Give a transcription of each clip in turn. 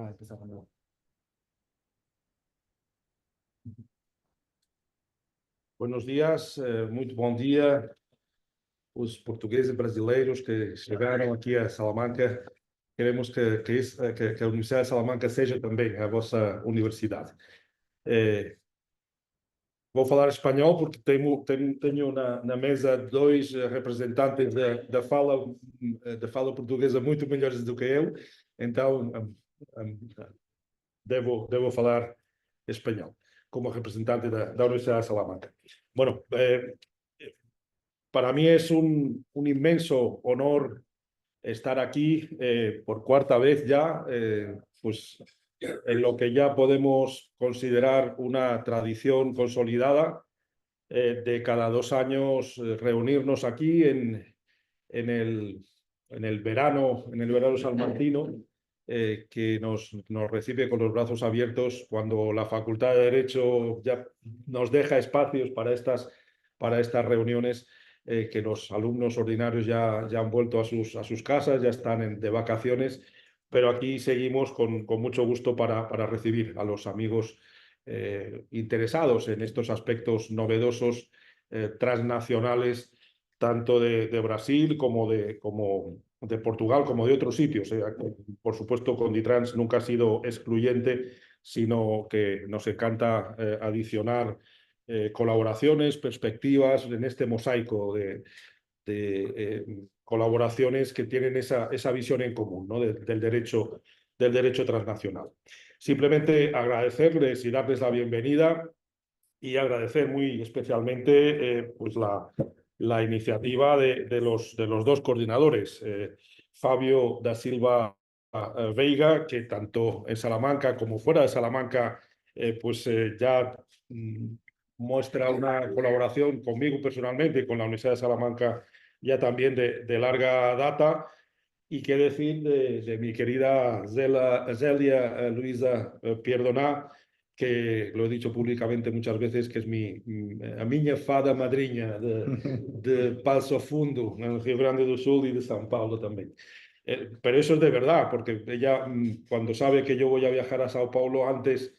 Empezamos de nuevo. Buenos dias, muito bom dia, os portugueses e brasileiros que chegaram aqui a Salamanca. Queremos que a Universidade de Salamanca seja também a vossa universidade. Vou falar espanhol porque tenho na mesa dois representantes da fala portuguesa muito melhores do que eu, então devo falar espanhol como representante da Universidad de Salamanca. Bueno, para mí es un inmenso honor estar aquí por cuarta vez ya, pues en lo que ya podemos considerar una tradición consolidada de cada 2 años reunirnos aquí en el verano salmantino, que nos recibe con los brazos abiertos cuando la Facultad de Derecho ya nos deja espacios para estas reuniones, que los alumnos ordinarios ya han vuelto a sus casas, ya están de vacaciones, pero aquí seguimos con mucho gusto para recibir a los amigos interesados en estos aspectos novedosos, transnacionales, tanto de Brasil como de Portugal, como de otros sitios. Por supuesto, Conditrans nunca ha sido excluyente, sino que nos encanta adicionar colaboraciones, perspectivas en este mosaico de colaboraciones que tienen esa visión en común, ¿no? del derecho transnacional. Simplemente agradecerles y darles la bienvenida y agradecer muy especialmente pues la iniciativa de los dos coordinadores, Fabio da Silva Veiga, que tanto en Salamanca como fuera de Salamanca ya muestra una colaboración conmigo personalmente y con la Universidad de Salamanca ya también de larga data. Y qué decir de mi querida Zelia Luisa Pierdoná, que lo he dicho públicamente muchas veces, que es a miña fada madriña de Passo Fundo, en el Río Grande do Sul y de São Paulo también. Pero eso es de verdad, porque ella, cuando sabe que yo voy a viajar a São Paulo, antes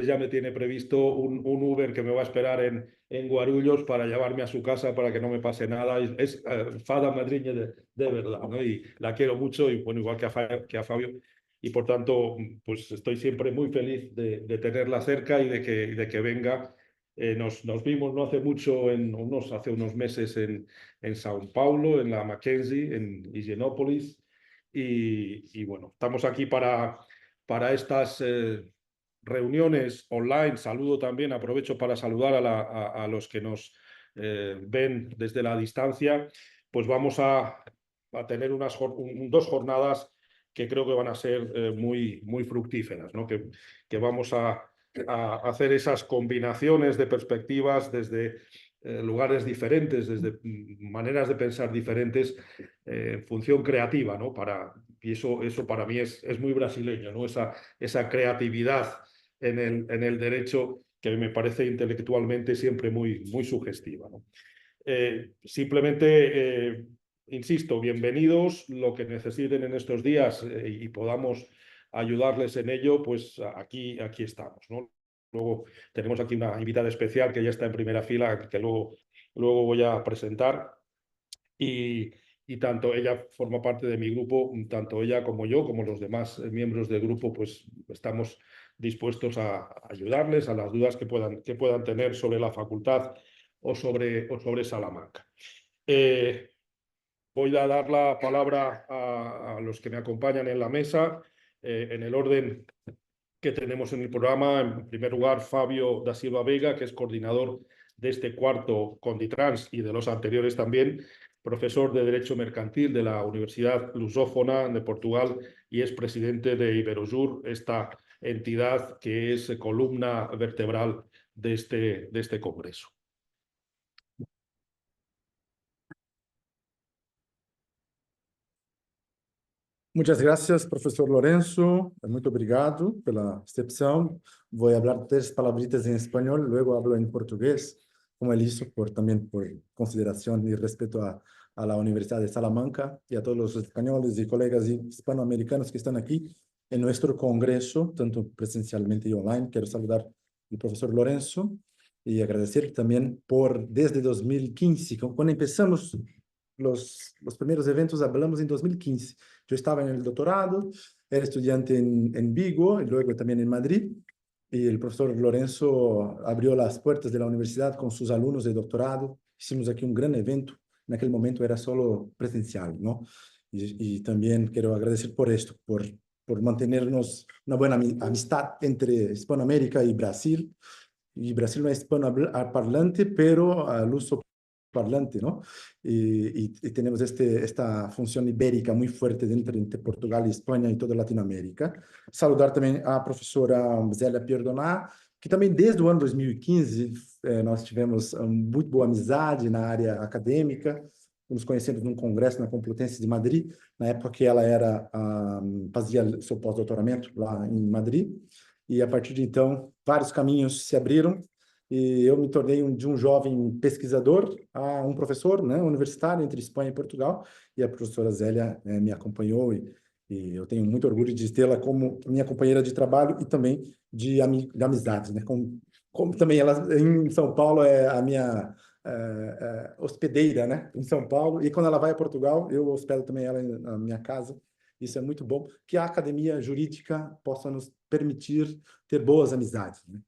ya me tiene previsto un Uber que me va a esperar en Guarulhos para llevarme a su casa para que no me pase nada. Es fada madriña de verdad, ¿no? Y la quiero mucho, y bueno, igual que a Fabio. Y por tanto, pues estoy siempre muy feliz de tenerla cerca y de que venga. Nos vimos no hace mucho, hace unos meses en São Paulo, en la Mackenzie, en Higienópolis. Y bueno, estamos aquí para estas reuniones online. Aprovecho para saludar a los que nos ven desde la distancia. Pues vamos a tener 2 jornadas que creo que van a ser muy fructíferas, ¿no? Que vamos a hacer esas combinaciones de perspectivas desde lugares diferentes, desde maneras de pensar diferentes, en función creativa, ¿no? Y eso para mí es muy brasileño, ¿no? Esa creatividad en el derecho, que me parece intelectualmente siempre muy sugestiva, ¿no? Simplemente, insisto, bienvenidos. Lo que necesiten en estos días y podamos ayudarles en ello, pues aquí estamos, ¿no? Luego tenemos aquí una invitada especial que ya está en primera fila, que luego voy a presentar. Y tanto ella forma parte de mi grupo, tanto ella como yo, como los demás miembros del grupo, pues estamos dispuestos a ayudarles a las dudas que puedan tener sobre la facultad o sobre Salamanca. Voy a dar la palabra a los que me acompañan en la mesa, en el orden que tenemos en el programa. En primer lugar, Fabio da Silva Veiga, que es coordinador de este cuarto Conditrans y de los anteriores también, profesor de Derecho Mercantil de la Universidad Lusófona de Portugal y es presidente de Iberosur, esta entidad que es columna vertebral de este congreso. Muchas gracias, profesor Lorenzo. Muito obrigado pela recepção. Vou falar 3 palabritas em espanhol, luego hablo em português, como ele hizo, también por consideración y respeto a la Universidad de Salamanca y a todos los españoles y colegas hispanoamericanos que están aquí. en nuestro congreso, tanto presencialmente y online. Quiero saludar al profesor Lorenzo y agradecer también desde 2015, cuando empezamos los primeros eventos, hablamos en 2015. Yo estaba en el doctorado, era estudiante en Vigo y luego también en Madrid. Y el profesor Lorenzo abrió las puertas de la universidad con sus alumnos de doctorado. Hicimos aquí un gran evento. En aquel momento era solo presencial, ¿no? Y también quiero agradecer por esto, por mantenernos una buena amistad entre Hispanoamérica y Brasil. Y Brasil no es hispanoparlante, pero luso parlante, ¿no? Y tenemos esta función ibérica muy fuerte dentro entre Portugal y España y toda Latinoamérica. Saludar também a professora Zélia Pierdoná, que também desde o ano 2015 nós tivemos muito boa amizade na área acadêmica, nos conhecemos num congresso na Complutense de Madrid, na época que ela fazia seu pós-doutoramento lá em Madrid, e a partir de então vários caminhos se abriram, e eu me tornei de um jovem pesquisador a um professor, né, universitário entre Espanha e Portugal, e a professora Zélia me acompanhou, e eu tenho muito orgulho de tê-la como minha companheira de trabalho e também de amizades, né? Como também ela em São Paulo é a minha hospedeira, né? Em São Paulo, e quando ela vai a Portugal, eu hospedo também ela na minha casa. Isso é muito bom, que a academia jurídica possa nos permitir ter boas amizades, né?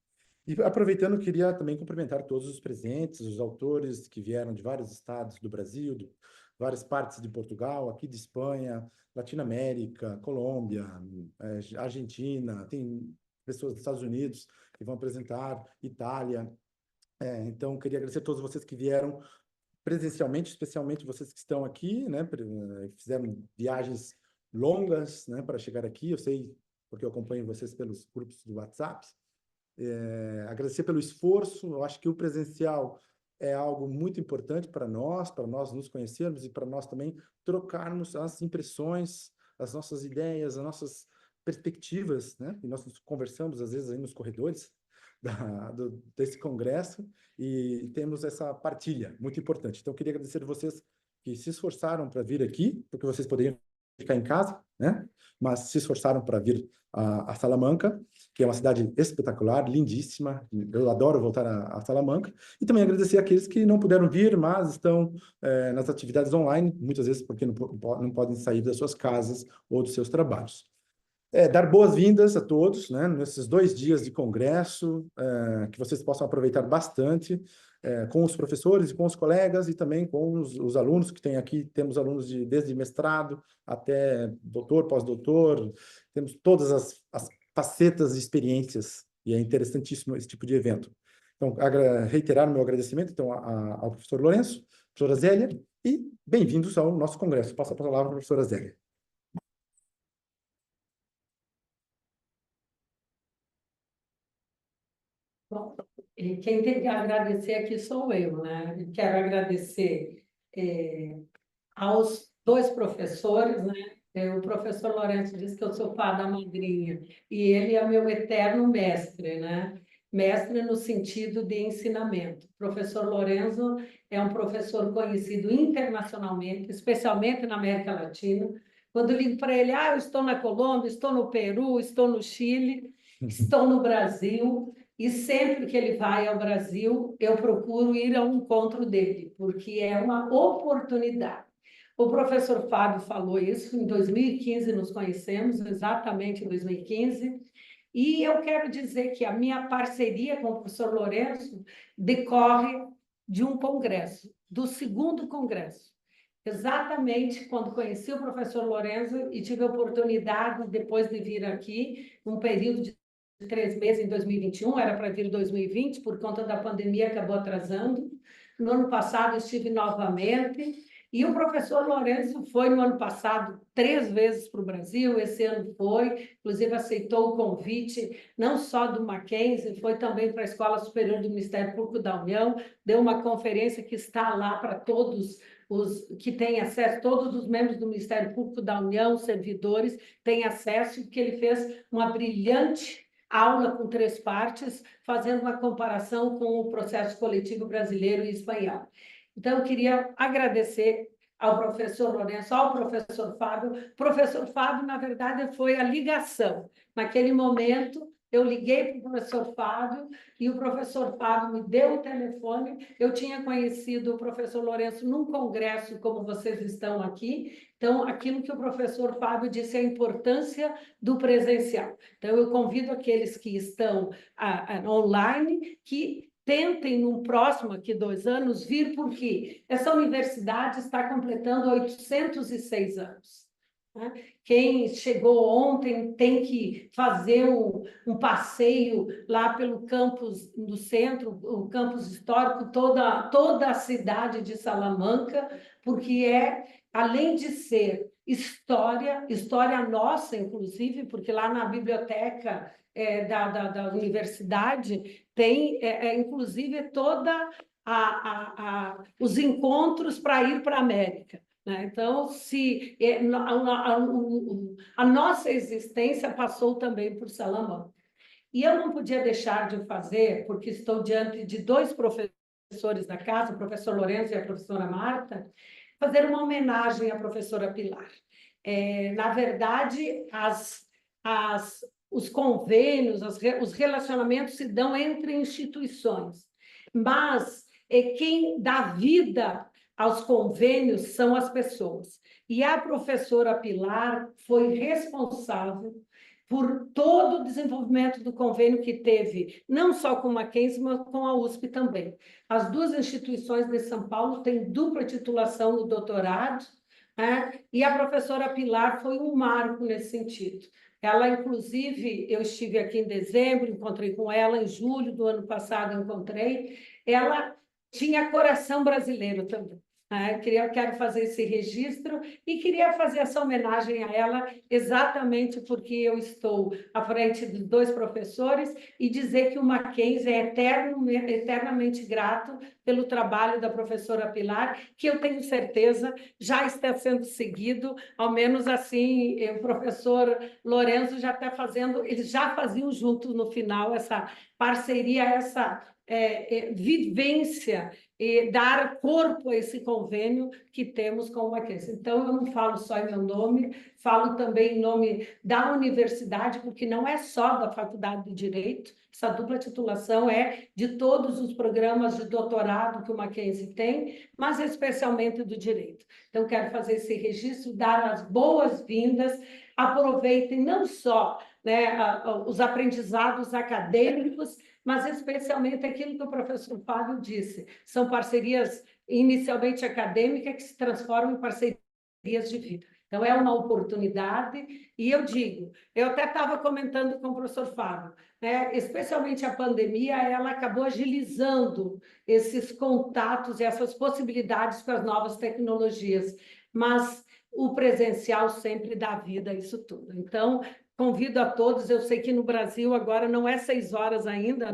E aproveitando, eu queria também cumprimentar todos os presentes, os autores que vieram de vários estados do Brasil, de várias partes de Portugal, aqui de Espanha, Latinoamérica, Colômbia, Argentina, tem pessoas dos Estados Unidos que vão apresentar, Itália. Então, queria agradecer a todos vocês que vieram presencialmente, especialmente vocês que estão aqui, né, fizeram viagens longas, né, para chegar aqui. Eu sei, porque eu acompanho vocês pelos grupos do WhatsApp. Agradecer pelo esforço. Eu acho que o presencial é algo muito importante para nós nos conhecermos e para nós também trocarmos as impressões, as nossas ideias, as nossas perspectivas, né? E nós conversamos, às vezes, aí nos corredores desse congresso e temos essa partilha muito importante. Então, eu queria agradecer a vocês que se esforçaram para vir aqui, porque vocês poderiam ficar em casa, né? Mas se esforçaram para vir a Salamanca, que é uma cidade espetacular, lindíssima. Eu adoro voltar a Salamanca. E também agradecer àqueles que não puderam vir, mas estão nas atividades online, muitas vezes porque não podem sair das suas casas ou dos seus trabalhos. Dar boas-vindas a todos, né, nesses 2 dias de congresso, que vocês possam aproveitar bastante com os professores e com os colegas e também com os alunos que tem aqui. Temos alunos desde mestrado até doutor, pós-doutor, temos todas as facetas e experiências, e é interessantíssimo esse tipo de evento. Então, reiterar meu agradecimento então, ao professor Lorenzo, professora Zélia, e bem-vindos ao nosso congresso. Passo a palavra à professora Zélia. Bom, quem tem que agradecer aqui sou eu, né? Quero agradecer aos 2 professores, né? O professor Lourenço disse que eu sou fada madrinha, e ele é meu eterno mestre, né? Mestre no sentido de ensinamento. O professor Lorenzo é um professor conhecido internacionalmente, especialmente na América Latina. Quando eu ligo para ele, eu estou na Colômbia, estou no Peru, estou no Chile, estou no Brasil. E sempre que ele vai ao Brasil, eu procuro ir ao encontro dele, porque é uma oportunidade. O professor Fábio falou isso, em 2015 nos conhecemos, exatamente em 2015, e eu quero dizer que a minha parceria com o professor Lorenzo decorre de um congresso, do 2º congresso. Exatamente quando conheci o professor Lorenzo e tive a oportunidade, depois de vir aqui, um período de 3 meses em 2021, era para vir em 2020, por conta da pandemia acabou atrasando. No ano passado estive novamente, e o professor Lorenzo foi no ano passado 3 vezes para o Brasil, esse ano foi, inclusive aceitou o convite, não só do Mackenzie, foi também para a Escola Superior do Ministério Público da União, deu uma conferência que está lá para todos os que têm acesso, todos os membros do Ministério Público da União, servidores, têm acesso, porque ele fez uma brilhante aula com 3 partes, fazendo uma comparação com o processo coletivo brasileiro e espanhol. Então, eu queria agradecer ao professor Lourenço, ao professor Fábio. O professor Fábio, na verdade, foi a ligação. Naquele momento, eu liguei para o professor Fábio e o professor Fábio me deu o telefone. Eu tinha conhecido o professor Lourenço num congresso, como vocês estão aqui. Então, aquilo que o professor Fábio disse, a importância do presencial. Então, eu convido aqueles que estão online que tentem, no próximo, aqui 2 anos, vir, porque essa universidade está completando 806 anos. Né? Quem chegou ontem tem que fazer um passeio lá pelo campus do centro, o campus histórico, toda a cidade de Salamanca, porque além de ser história nossa, inclusive, porque lá na biblioteca da universidade tem, inclusive, toda os encontros para ir para a América. Então, a nossa existência passou também por Salamanca. E eu não podia deixar de fazer, porque estou diante de 2 professores da casa, o professor Lourenço e a professora Marta, fazer uma homenagem à professora Pilar. Na verdade, os convênios, os relacionamentos se dão entre instituições, mas quem dá vida aos convênios são as pessoas. E a professora Pilar foi responsável por todo o desenvolvimento do convênio que teve, não só com o Mackenzie, mas com a USP também. As 2 instituições de São Paulo têm dupla titulação no doutorado, e a professora Pilar foi um marco nesse sentido. Ela, inclusive, eu estive aqui em dezembro, encontrei com ela, em julho do ano passado encontrei, ela tinha coração brasileiro também. Quero fazer esse registro e queria fazer essa homenagem a ela exatamente porque eu estou à frente dos 2 professores e dizer que o Mackenzie é eternamente grato pelo trabalho da professora Pilar, que eu tenho certeza já está sendo seguido, ao menos assim, o professor Lourenço já está fazendo, eles já faziam juntos no final essa parceria, essa vivência e dar corpo a esse convênio que temos com o Mackenzie. Então, eu não falo só em meu nome, falo também em nome da universidade, porque não é só da Faculdade de Direito, essa dupla titulação é de todos os programas de doutorado que o Mackenzie tem, mas especialmente do direito. Então, quero fazer esse registro, dar as boas-vindas, aproveitem não só os aprendizados acadêmicos, mas especialmente aquilo que o professor Fábio disse, são parcerias inicialmente acadêmicas que se transformam em parcerias de vida. Então, é uma oportunidade, e eu digo, eu até estava comentando com o professor Fábio, especialmente a pandemia, ela acabou agilizando esses contatos e essas possibilidades com as novas tecnologias, mas o presencial sempre dá vida a isso tudo. Então, convido a todos, eu sei que no Brasil agora não é 6 horas ainda,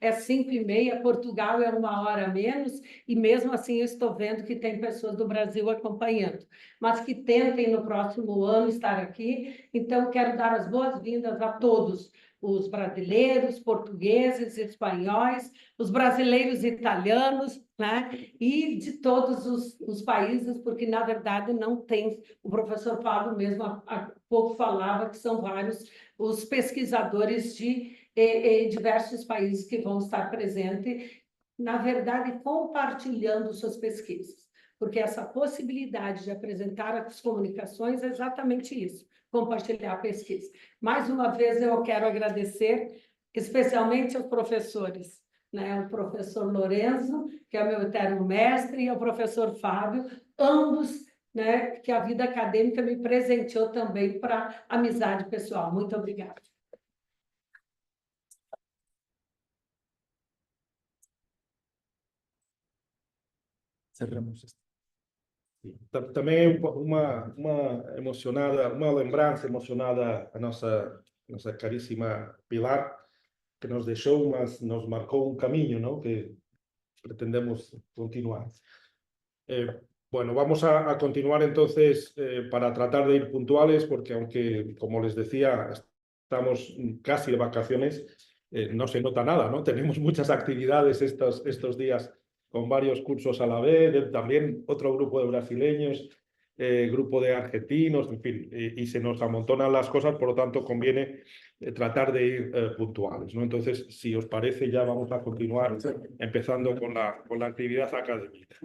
é 5h30, Portugal é 1 hora a menos, e mesmo assim eu estou vendo que tem pessoas do Brasil acompanhando, mas que tentem no próximo ano estar aqui. Então, quero dar as boas-vindas a todos, os brasileiros, portugueses, espanhóis, os brasileiros italianos, e de todos os países, porque, na verdade, não tem... O professor Fábio mesmo há pouco falava que são vários os pesquisadores de diversos países que vão estar presentes, na verdade, compartilhando suas pesquisas, porque essa possibilidade de apresentar as comunicações é exatamente isso, compartilhar a pesquisa. Mais uma vez, eu quero agradecer, especialmente aos professores, o professor Lourenço, que é o meu eterno mestre, e o professor Fábio, ambos, que a vida acadêmica me presenteou também para amizade pessoal. Muito obrigada. Também uma lembrança emocionada a nossa caríssima Pilar, que nos deixou, mas nos marcou um caminho, que pretendemos continuar. Bueno, vamos a continuar entonces para tratar de ir puntuales, porque aunque, como les decía, estamos casi de vacaciones, no se nota nada, ¿no? Tenemos muchas actividades estos días con varios cursos a la vez, también otro grupo de brasileños, grupo de argentinos, en fin, y se nos amontonan las cosas, por lo tanto conviene tratar de ir puntuales, ¿no? Entonces, si os parece, ya vamos a continuar empezando con la actividad académica.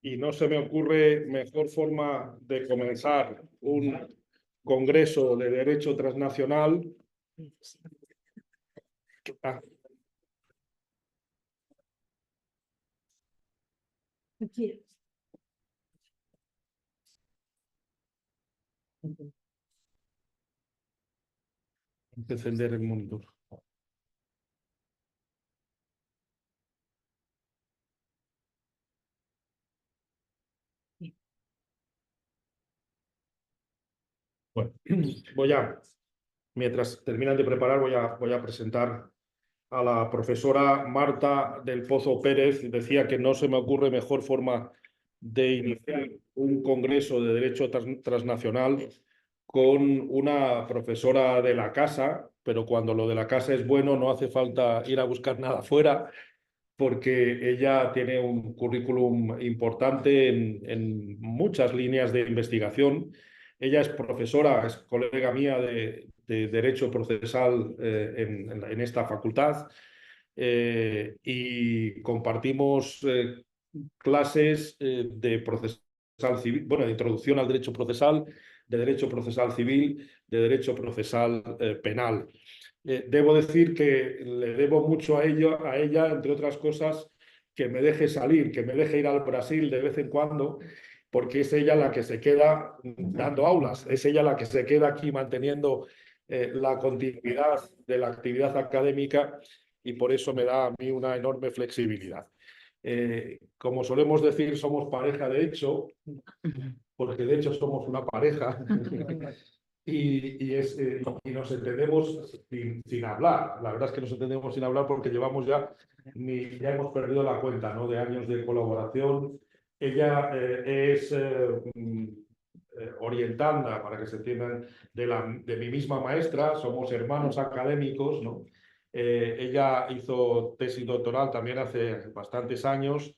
Y no se me ocurre mejor forma de comenzar un congreso de derecho transnacional. Aquí. Encender el monitor. Bueno, mientras terminan de preparar, voy a presentar a la profesora Marta del Pozo Pérez. Decía que no se me ocurre mejor forma de iniciar un congreso de derecho transnacional con una profesora de la casa, pero cuando lo de la casa es bueno no hace falta ir a buscar nada fuera, porque ella tiene un currículum importante en muchas líneas de investigación. Ella es profesora, es colega mía de Derecho Procesal en esta facultad, y compartimos clases de procesal civil, bueno, de introducción al derecho procesal, de derecho procesal civil, de derecho procesal penal. Debo decir que le debo mucho a ella, entre otras cosas, que me deje salir, que me deje ir al Brasil de vez en cuando, porque es ella la que se queda dando aulas, es ella la que se queda aquí manteniendo la continuidad de la actividad académica, y por eso me da a mí una enorme flexibilidad. Como solemos decir, somos pareja de hecho, porque de hecho somos una pareja. Y nos entendemos sin hablar. La verdad es que nos entendemos sin hablar porque llevamos ya hemos perdido la cuenta, ¿no?, de años de colaboración. Ella es orientanda, para que se entiendan, de mi misma maestra. Somos hermanos académicos, ¿no? Ella hizo tesis doctoral también hace bastantes años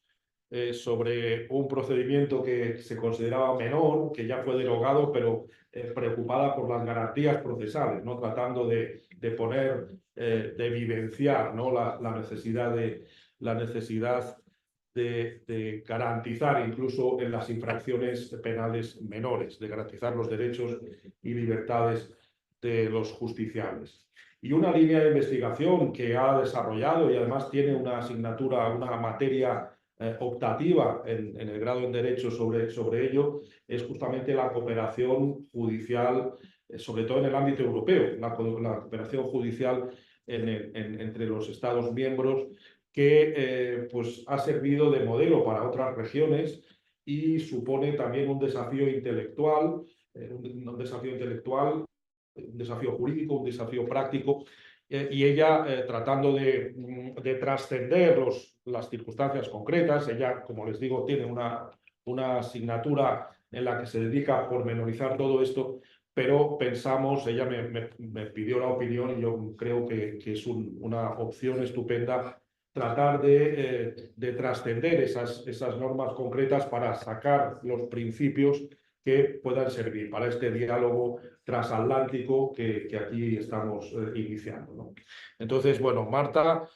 sobre un procedimiento que se consideraba menor, que ya fue derogado, pero preocupada por las garantías procesales, ¿no?, tratando de poner, de evidenciar, ¿no?, la necesidad de garantizar, incluso en las infracciones penales menores, de garantizar los derechos y libertades de los justiciables. Y una línea de investigación que ha desarrollado, y además tiene una asignatura, una materia optativa en el grado en Derecho sobre ello, es justamente la cooperación judicial, sobre todo en el ámbito europeo, la cooperación judicial entre los Estados miembros, que pues ha servido de modelo para otras regiones y supone también un desafío intelectual, un desafío jurídico, un desafío práctico, y ella tratando de trascender las circunstancias concretas. Ella, como les digo, tiene una asignatura en la que se dedica a pormenorizar todo esto, pero pensamos, ella me pidió la opinión y yo creo que es una opción estupenda tratar de trascender esas normas concretas para sacar los principios que puedan servir para este diálogo transatlántico que aquí estamos iniciando, ¿no? Entonces, bueno, Marta,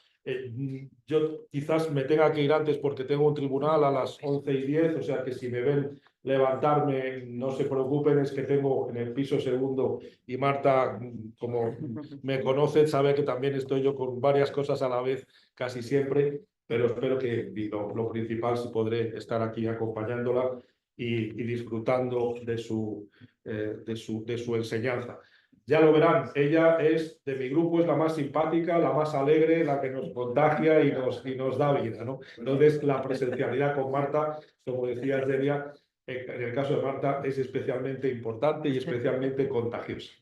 yo quizás me tenga que ir antes porque tengo un tribunal a las 11:10, o sea que si me ven levantarme, no se preocupen, es que tengo en el piso segundo, y Marta, como me conoce, sabe que también estoy yo con varias cosas a la vez casi siempre, pero espero que lo principal, si podré estar aquí acompañándola y disfrutando de su enseñanza. Ya lo verán, ella es de mi grupo, es la más simpática, la más alegre, la que nos contagia y nos da vida, ¿no? Entonces, la presencialidad con Marta, como decía Delia, en el caso de Marta, es especialmente importante y especialmente contagiosa.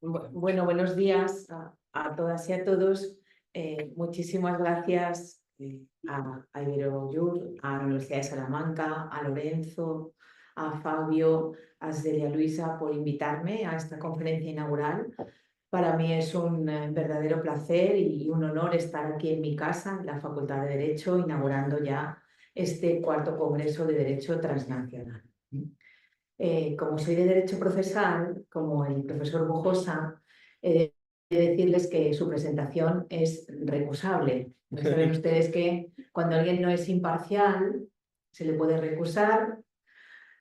Bueno, buenos días a todas y a todos. Muchísimas gracias a Ibero Youth, a la Universidad de Salamanca, a Lorenzo, a Fabio, a Celia Luisa por invitarme a esta conferencia inaugural. Para mí es un verdadero placer y un honor estar aquí en mi casa, en la Facultad de Derecho, inaugurando ya este cuarto Congreso de Derecho Transnacional. Como soy de Derecho Procesal, como el profesor Bujosa, he de decirles que su presentación es recusable. Saben ustedes que cuando alguien no es imparcial, se le puede recusar.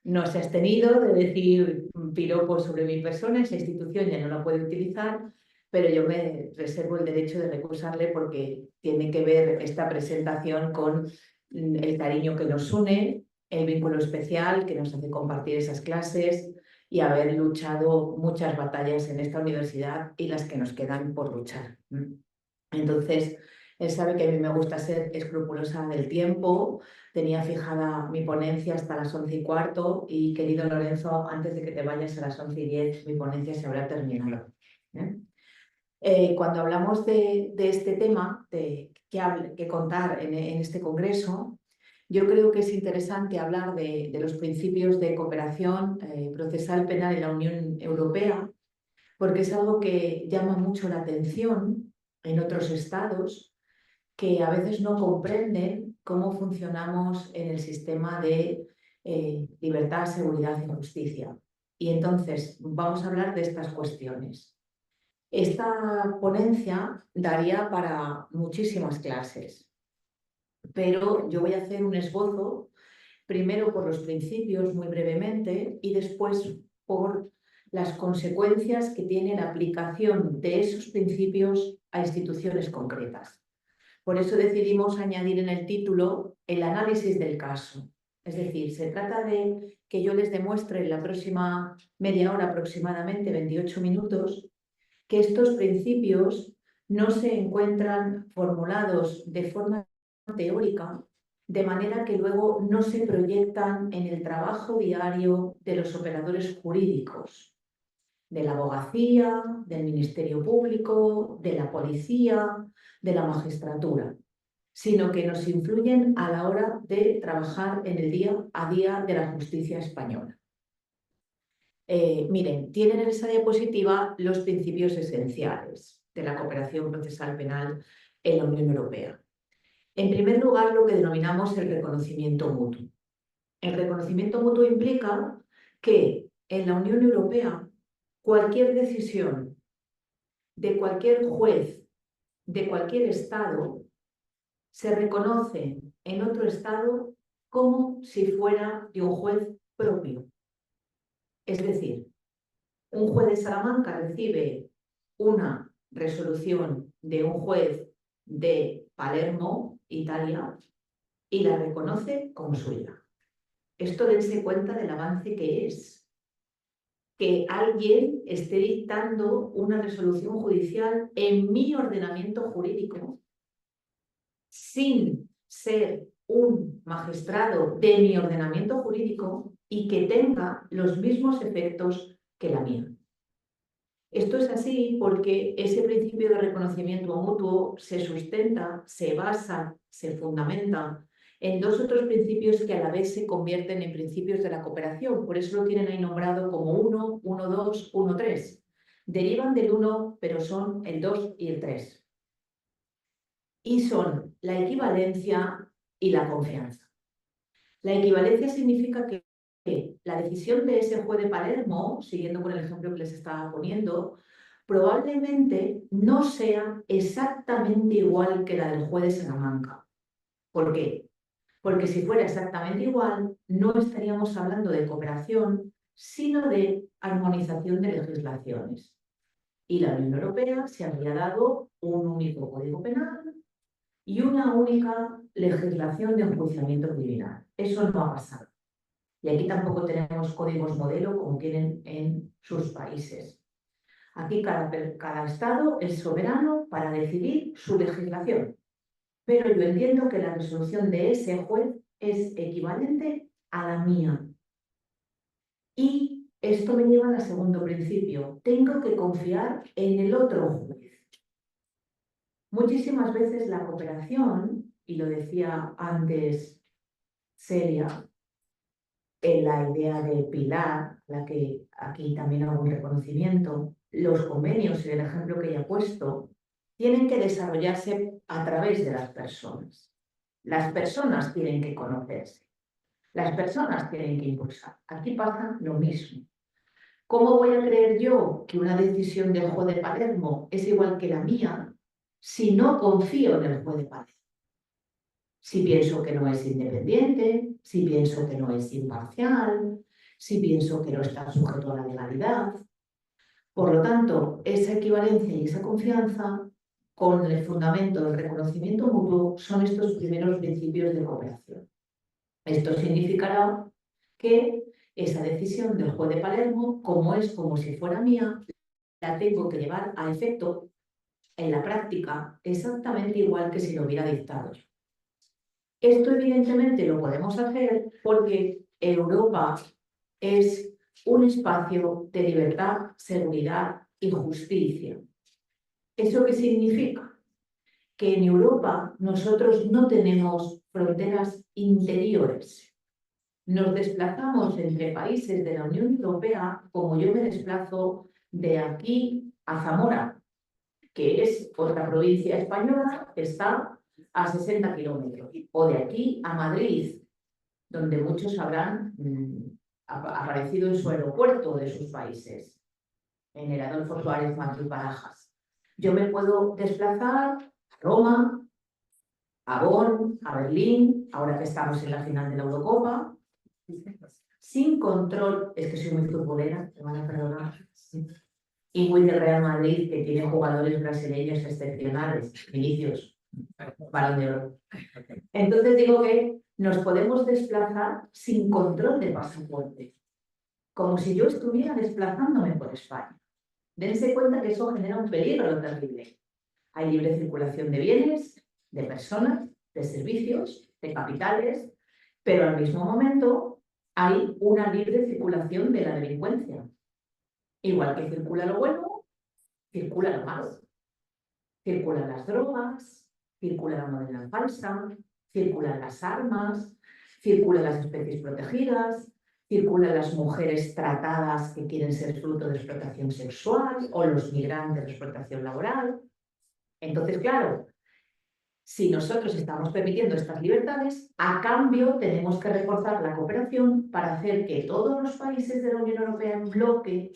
No se ha abstenido de decir piropos sobre mi persona, esa institución ya no la puede utilizar, pero yo me reservo el derecho de recusarle porque tiene que ver esta presentación con el cariño que nos une, el vínculo especial que nos hace compartir esas clases y haber luchado muchas batallas en esta universidad y las que nos quedan por luchar. Entonces, él sabe que a mí me gusta ser escrupulosa del tiempo. Tenía fijada mi ponencia hasta las 11:15 y, querido Lorenzo, antes de que te vayas a las 11:10, mi ponencia se habrá terminado. Cuando hablamos de este tema, de qué contar en este congreso, yo creo que es interesante hablar de los principios de cooperación procesal penal en la Unión Europea, porque es algo que llama mucho la atención en otros estados que a veces no comprenden cómo funcionamos en el sistema de libertad, seguridad y justicia. Y entonces vamos a hablar de estas cuestiones. Esta ponencia daría para muchísimas clases, pero yo voy a hacer un esbozo, primero por los principios muy brevemente y después por las consecuencias que tiene la aplicación de esos principios a instituciones concretas. Por eso decidimos añadir en el título el análisis del caso. Es decir, se trata de que yo les demuestre en la próxima media hora, aproximadamente 28 minutos, que estos principios no se encuentran formulados de forma teórica, de manera que luego no se proyectan en el trabajo diario de los operadores jurídicos, de la abogacía, del Ministerio Público, de la policía, de la magistratura, sino que nos influyen a la hora de trabajar en el día a día de la justicia española. Miren, tienen en esa diapositiva los principios esenciales de la cooperación procesal penal en la Unión Europea. En primer lugar, lo que denominamos el reconocimiento mutuo. El reconocimiento mutuo implica que en la Unión Europea cualquier decisión de cualquier juez de cualquier estado se reconoce en otro estado como si fuera de un juez propio. Es decir, un juez de Salamanca recibe una resolución de un juez de Palermo, Italia, y la reconoce como suya. Esto dense cuenta del avance que es. Que alguien esté dictando una resolución judicial en mi ordenamiento jurídico sin ser un magistrado de mi ordenamiento jurídico y que tenga los mismos efectos que la mía. Esto es así porque ese principio de reconocimiento mutuo se sustenta, se basa, se fundamenta en dos otros principios que a la vez se convierten en principios de la cooperación. Por eso lo tienen ahí nombrado como 1, 1.2, 1.3. Derivan del 1, pero son el 2 y el 3. Y son la equivalencia y la confianza. La equivalencia significa que la decisión de ese juez de Palermo, siguiendo con el ejemplo que les estaba poniendo, probablemente no sea exactamente igual que la del juez de Salamanca. ¿Por qué? Porque si fuera exactamente igual, no estaríamos hablando de cooperación, sino de armonización de legislaciones. Y la Unión Europea se habría dado un único código penal y una única legislación de enjuiciamiento criminal. Eso no ha pasado. Y aquí tampoco tenemos códigos modelo como tienen en sus países. Aquí cada estado es soberano para decidir su legislación. Pero yo entiendo que la resolución de ese juez es equivalente a la mía. Y esto me lleva al segundo principio. Tengo que confiar en el otro juez. Muchísimas veces la cooperación y lo decía antes Celia, en la idea de pilar, la que aquí también hago un reconocimiento, los convenios y el ejemplo que ella ha puesto, tienen que desarrollarse a través de las personas. Las personas tienen que conocerse, las personas tienen que impulsar. Aquí pasa lo mismo. ¿Cómo voy a creer yo que una decisión del juez de Palermo es igual que la mía si no confío en el juez de Palermo? Si pienso que no es independiente, si pienso que no es imparcial, si pienso que no está sujeto a la legalidad. Por lo tanto, esa equivalencia y esa confianza con el fundamento del reconocimiento mutuo son estos primeros principios de cooperación. Esto significará que esa decisión del juez de Palermo, como es como si fuera mía, la tengo que llevar a efecto en la práctica exactamente igual que si lo hubiera dictado yo. Esto evidentemente lo podemos hacer porque Europa es un espacio de libertad, seguridad y justicia. ¿Eso qué significa? Que en Europa nosotros no tenemos fronteras interiores. Nos desplazamos entre países de la Unión Europea, como yo me desplazo de aquí a Zamora, que es otra provincia española que está a 60 kilómetros, o de aquí a Madrid, donde muchos habrán aparecido en su aeropuerto de sus países, en el Adolfo Suárez Madrid Barajas. Yo me puedo desplazar a Roma, a Bonn, a Berlín, ahora que estamos en la final de la Eurocopa, sin control, es que soy muy futbolera, te van a perdonar, y muy del Real Madrid, que tiene jugadores brasileños excepcionales, Vinicius, Balón de Oro. Entonces digo que nos podemos desplazar sin control de pasaporte, como si yo estuviera desplazándome por España. Dense cuenta que eso genera un peligro terrible. Hay libre circulación de bienes, de personas, de servicios, de capitales, pero al mismo momento hay una libre circulación de la delincuencia. Igual que circula lo bueno, circula lo malo. Circulan las drogas, circula la moneda falsa, circulan las armas, circulan las especies protegidas, circulan las mujeres tratadas que quieren ser fruto de explotación sexual o los migrantes de explotación laboral. Entonces, claro, si nosotros estamos permitiendo estas libertades, a cambio tenemos que reforzar la cooperación para hacer que todos los países de la Unión Europea en bloque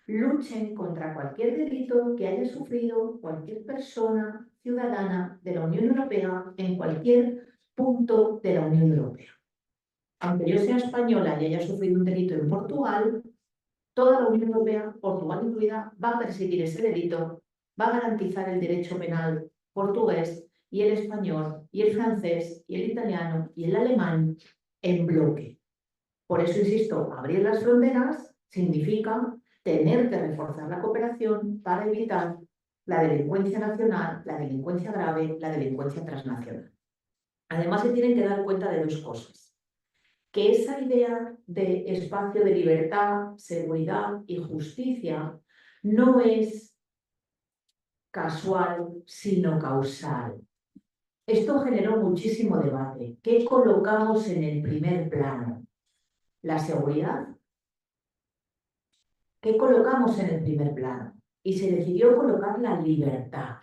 luchen contra cualquier delito que haya sufrido cualquier persona ciudadana de la Unión Europea en cualquier punto de la Unión Europea. Aunque yo sea española y haya sufrido un delito en Portugal, toda la Unión Europea, Portugal incluida, va a perseguir ese delito, va a garantizar el derecho penal portugués y el español y el francés y el italiano y el alemán en bloque. Por eso, insisto, abrir las fronteras significa tener que reforzar la cooperación para evitar la delincuencia nacional, la delincuencia grave, la delincuencia transnacional. Además, se tienen que dar cuenta de dos cosas. Que esa idea de espacio de libertad, seguridad y justicia no es casual, sino causal. Esto generó muchísimo debate. ¿Qué colocamos en el primer plano? ¿La seguridad? ¿Qué colocamos en el primer plano? Y se decidió colocar la libertad.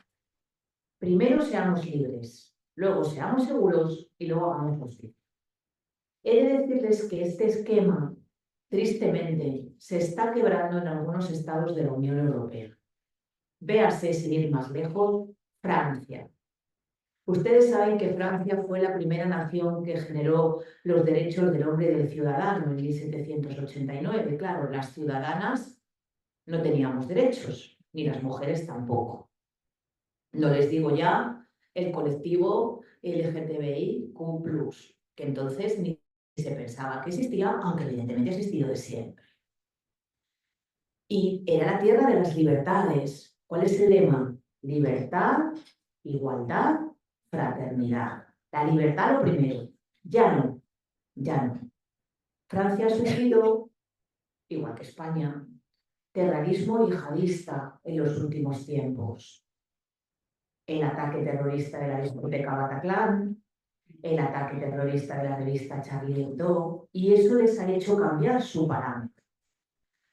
Primero seamos libres, luego seamos seguros y luego hagamos justicia. He de decirles que este esquema, tristemente, se está quebrando en algunos estados de la Unión Europea. Véase, sin ir más lejos, Francia. Ustedes saben que Francia fue la primera nación que generó los derechos del hombre y del ciudadano en 1789. Claro, las ciudadanas no teníamos derechos, ni las mujeres tampoco. No les digo ya el colectivo LGTBIQ+, que entonces ni se pensaba que existía, aunque evidentemente ha existido de siempre. Y era la tierra de las libertades. ¿Cuál es el lema? Libertad, igualdad, fraternidad. La libertad lo primero. Ya no, ya no. Francia ha sufrido, igual que España, terrorismo yihadista en los últimos tiempos. El ataque terrorista de la discoteca Bataclan, el ataque terrorista de la revista Charlie Hebdo, y eso les ha hecho cambiar su parámetro.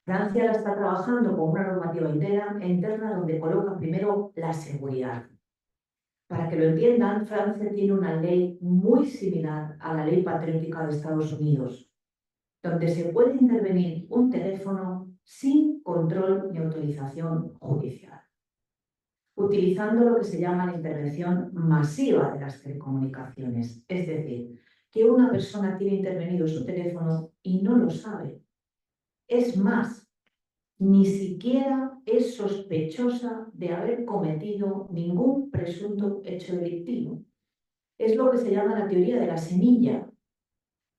Francia la está trabajando con una normativa interna donde coloca primero la seguridad. Para que lo entiendan, Francia tiene una ley muy similar a la ley patriótica de Estados Unidos, donde se puede intervenir un teléfono sin control ni autorización judicial, utilizando lo que se llama la intervención masiva de las telecomunicaciones. Es decir, que una persona tiene intervenido su teléfono y no lo sabe. Es más, ni siquiera es sospechosa de haber cometido ningún presunto hecho delictivo. Es lo que se llama la teoría de la semilla.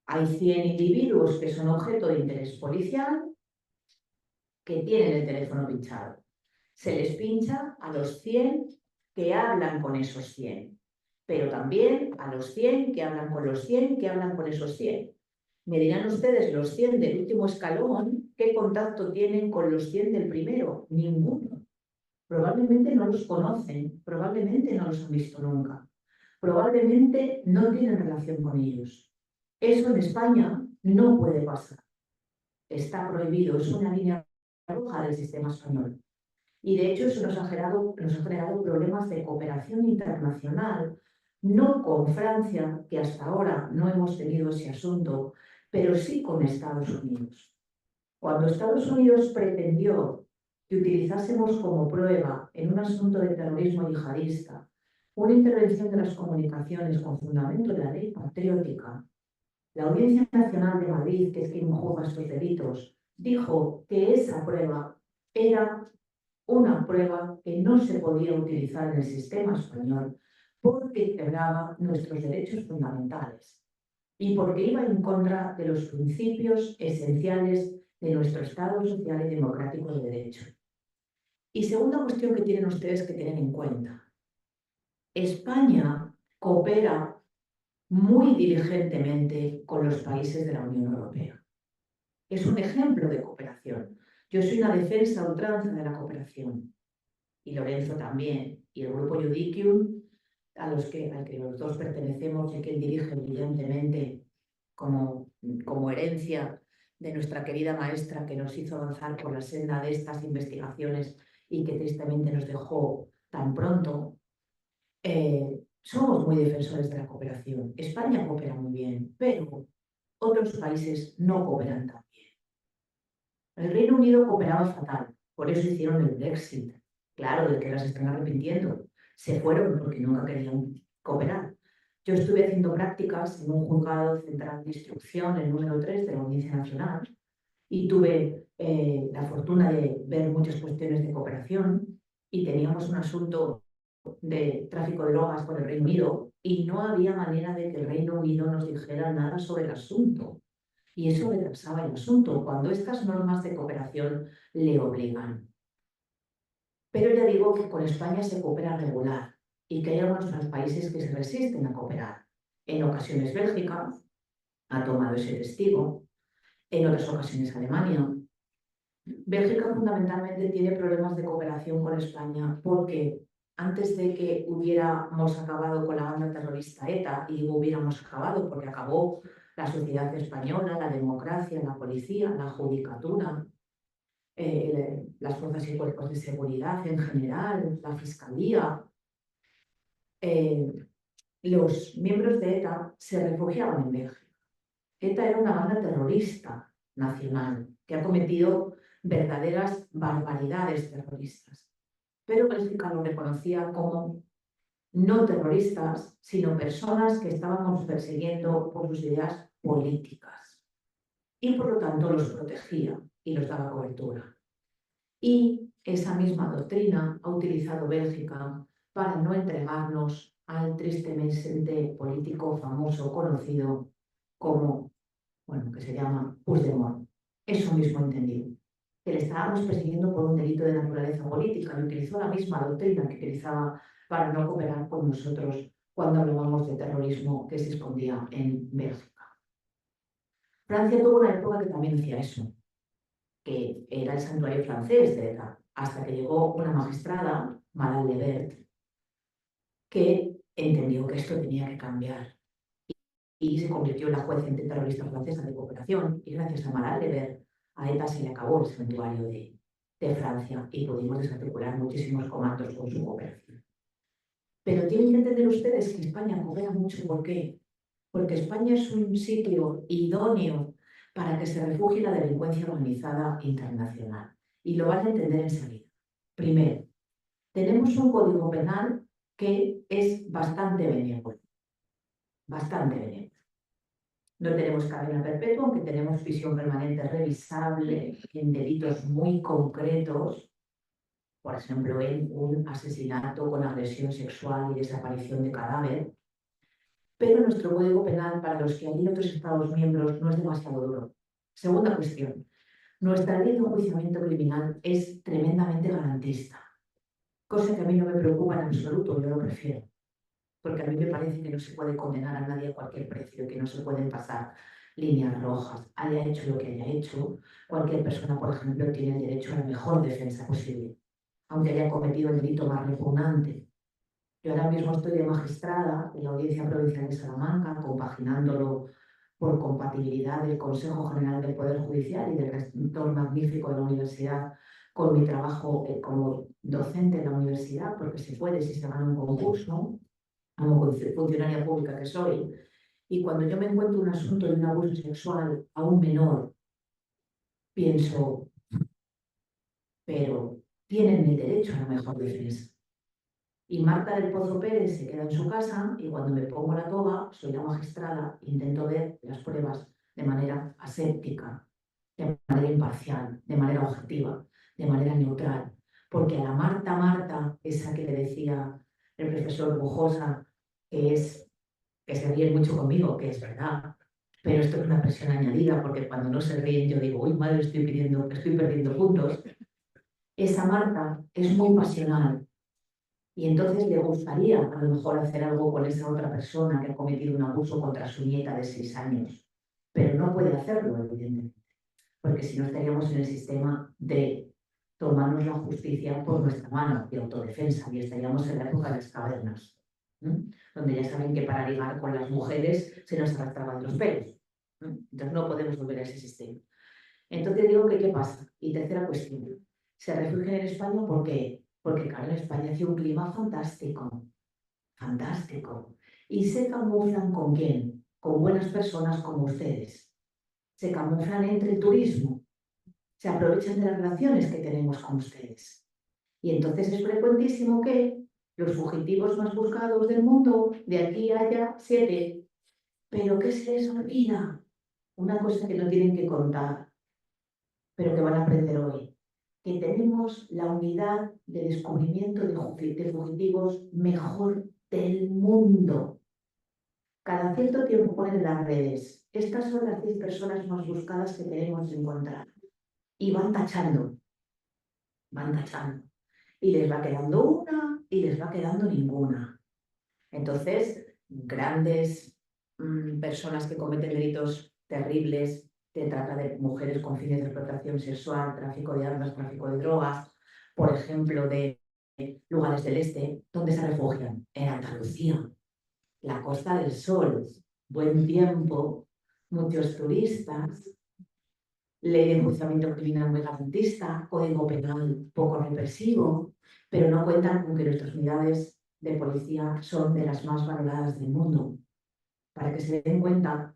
Hay 100 individuos que son objeto de interés policial que tienen el teléfono pinchado. Se les pincha a los 100 que hablan con esos 100, pero también a los 100 que hablan con los 100 que hablan con esos 100. Me dirán ustedes, los 100 del último escalón, ¿qué contacto tienen con los 100 del primero? Ninguno. Probablemente no los conocen, probablemente no los han visto nunca, probablemente no tienen relación con ellos. Eso en España no puede pasar. Está prohibido, es una línea roja del sistema español. Y de hecho eso nos ha generado problemas de cooperación internacional, no con Francia, que hasta ahora no hemos tenido ese asunto, pero sí con Estados Unidos. Cuando Estados Unidos pretendió que utilizásemos como prueba en un asunto de terrorismo yihadista una intervención de las comunicaciones con fundamento de la ley patriótica, la Audiencia Nacional de Madrid, que es quien juzga estos delitos, dijo que esa prueba era una prueba que no se podía utilizar en el sistema español porque quebraba nuestros derechos fundamentales y porque iba en contra de los principios esenciales de nuestro Estado social y democrático de derecho. Y segunda cuestión que tienen ustedes que tener en cuenta. España coopera muy diligentemente con los países de la Unión Europea. Es un ejemplo de cooperación. Yo soy una defensa a ultranza de la cooperación. Y Lorenzo también. Y el grupo Judicium, al que los dos pertenecemos y que él dirige brillantemente como herencia de nuestra querida maestra que nos hizo avanzar por la senda de estas investigaciones y que tristemente nos dejó tan pronto. Somos muy defensores de la cooperación. España coopera muy bien, pero otros países no cooperan tan bien. El Reino Unido cooperaba fatal, por eso hicieron el Brexit. Claro, del que las están arrepintiendo. Se fueron porque nunca querían cooperar. Yo estuve haciendo prácticas en un juzgado central de instrucción, el número 3 de la Audiencia Nacional, y tuve la fortuna de ver muchas cuestiones de cooperación y teníamos un asunto de tráfico de drogas con el Reino Unido y no había manera de que el Reino Unido nos dijera nada sobre el asunto. Y eso retrasaba el asunto cuando estas normas de cooperación le obligan. Pero ya digo que con España se coopera regular y que hay algunos países que se resisten a cooperar. En ocasiones Bélgica ha tomado ese testigo, en otras ocasiones Alemania. Bélgica fundamentalmente tiene problemas de cooperación con España porque antes de que hubiéramos acabado con la banda terrorista ETA, y hubiéramos acabado porque acabó la sociedad española, la democracia, la policía, la judicatura, las fuerzas y cuerpos de seguridad en general, la fiscalía, los miembros de ETA se refugiaban en Bélgica. ETA era una banda terrorista nacional que ha cometido verdaderas barbaridades terroristas, pero Bélgica lo reconocía como no terroristas, sino personas que estábamos persiguiendo por sus ideas políticas. Y por lo tanto los protegía y los daba cobertura. Y esa misma doctrina ha utilizado Bélgica para no entregarnos al tristemente político famoso conocido como, que se llama Puigdemont. Eso mismo entendido. Que le estábamos persiguiendo por un delito de naturaleza política y utilizó la misma doctrina que utilizaba para no cooperar con nosotros cuando hablábamos de terrorismo que se escondía en Bélgica. Francia tuvo una época que también hacía eso, que era el santuario francés de ETA, hasta que llegó una magistrada, Madame Lebert, que entendió que esto tenía que cambiar y se convirtió en la juez antiterrorista francesa de cooperación, y gracias a Marat Lever a ETA se le acabó el santuario de Francia y pudimos desarticular muchísimos comandos con su cooperación. Pero tienen que entender ustedes que España coopera mucho. ¿Por qué? Porque España es un sitio idóneo para que se refugie la delincuencia organizada internacional. Y lo van a entender enseguida. Primero, tenemos un código penal que es bastante benévolo. Bastante benévolo. No tenemos cadena perpetua, aunque tenemos prisión permanente revisable en delitos muy concretos, por ejemplo, en un asesinato con agresión sexual y desaparición de cadáver. Pero nuestro código penal, para los que hay en otros Estados miembros, no es demasiado duro. Segunda cuestión, nuestra ley de enjuiciamiento criminal es tremendamente garantista, cosa que a mí no me preocupa en absoluto, yo lo prefiero, porque a mí me parece que no se puede condenar a nadie a cualquier precio, que no se pueden pasar líneas rojas, haya hecho lo que haya hecho. Cualquier persona, por ejemplo, tiene el derecho a la mejor defensa posible, aunque haya cometido el delito más repugnante. Yo ahora mismo estoy de magistrada en la Audiencia Provincial de Salamanca, compaginándolo por compatibilidad del Consejo General del Poder Judicial y del rector magnífico de la universidad con mi trabajo como docente en la universidad, porque se puede si se gana un concurso, como funcionaria pública que soy. Y cuando yo me encuentro un asunto de un abuso sexual a un menor, pienso, pero tienen el derecho a la mejor defensa. Y Marta del Pozo Pérez se queda en su casa y cuando me pongo la toga, soy la magistrada, intento ver las pruebas de manera aséptica, de manera imparcial, de manera objetiva, de manera neutral. Porque a la Marta, esa que le decía el profesor Bujosa, que se ríe mucho conmigo, que es verdad, pero esto es una presión añadida, porque cuando no se ríen yo digo, uy, madre, estoy perdiendo puntos. Esa Marta es muy pasional. Y entonces le gustaría a lo mejor hacer algo con esa otra persona que ha cometido un abuso contra su nieta de 6 años, pero no puede hacerlo, evidentemente, porque si no estaríamos en el sistema de tomarnos la justicia por nuestra mano, de autodefensa, y estaríamos en la época de las cavernas, donde ya saben que para ligar con las mujeres se nos arrastraban los pelos. Entonces no podemos volver a ese sistema. Entonces digo que ¿qué pasa? Y tercera cuestión, se refugian en España porque claro, en España hace un clima fantástico, fantástico. ¿Y se camuflan con quién? Con buenas personas como ustedes. Se camuflan entre el turismo, se aprovechan de las relaciones que tenemos con ustedes. Y entonces es frecuentísimo que los fugitivos más buscados del mundo, de aquí a allá, 7. Pero ¿qué se les olvida? Una cosa que no tienen que contar, pero que van a aprender hoy. Que tenemos la unidad de descubrimiento de fugitivos mejor del mundo. Cada cierto tiempo ponen en las redes, estas son las 10 personas más buscadas que tenemos que encontrar. Y van tachando. Y les va quedando una y les va quedando ninguna. Entonces, grandes personas que cometen delitos terribles, de trata de mujeres con fines de explotación sexual, tráfico de armas, tráfico de drogas, por ejemplo, de lugares del este, ¿dónde se refugian? En Andalucía, la Costa del Sol, buen tiempo, muchos turistas, ley de enjuiciamiento criminal muy garantista, código penal poco represivo, pero no cuentan con que nuestras unidades de policía son de las más valoradas del mundo. Para que se den cuenta,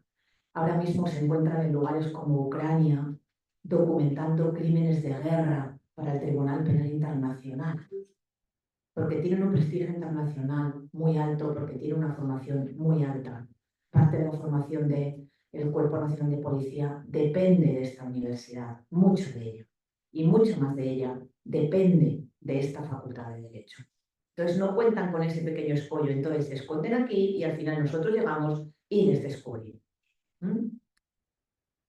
ahora mismo se encuentran en lugares como Ucrania documentando crímenes de guerra para el Tribunal Penal Internacional, porque tienen un prestigio internacional muy alto, porque tienen una formación muy alta. Parte de la formación del Cuerpo Nacional de Policía depende de esta universidad, mucho de ella, y mucho más de ella depende de esta facultad de Derecho. Entonces no cuentan con ese pequeño escollo, entonces se esconden aquí y al final nosotros llegamos y les descubrimos.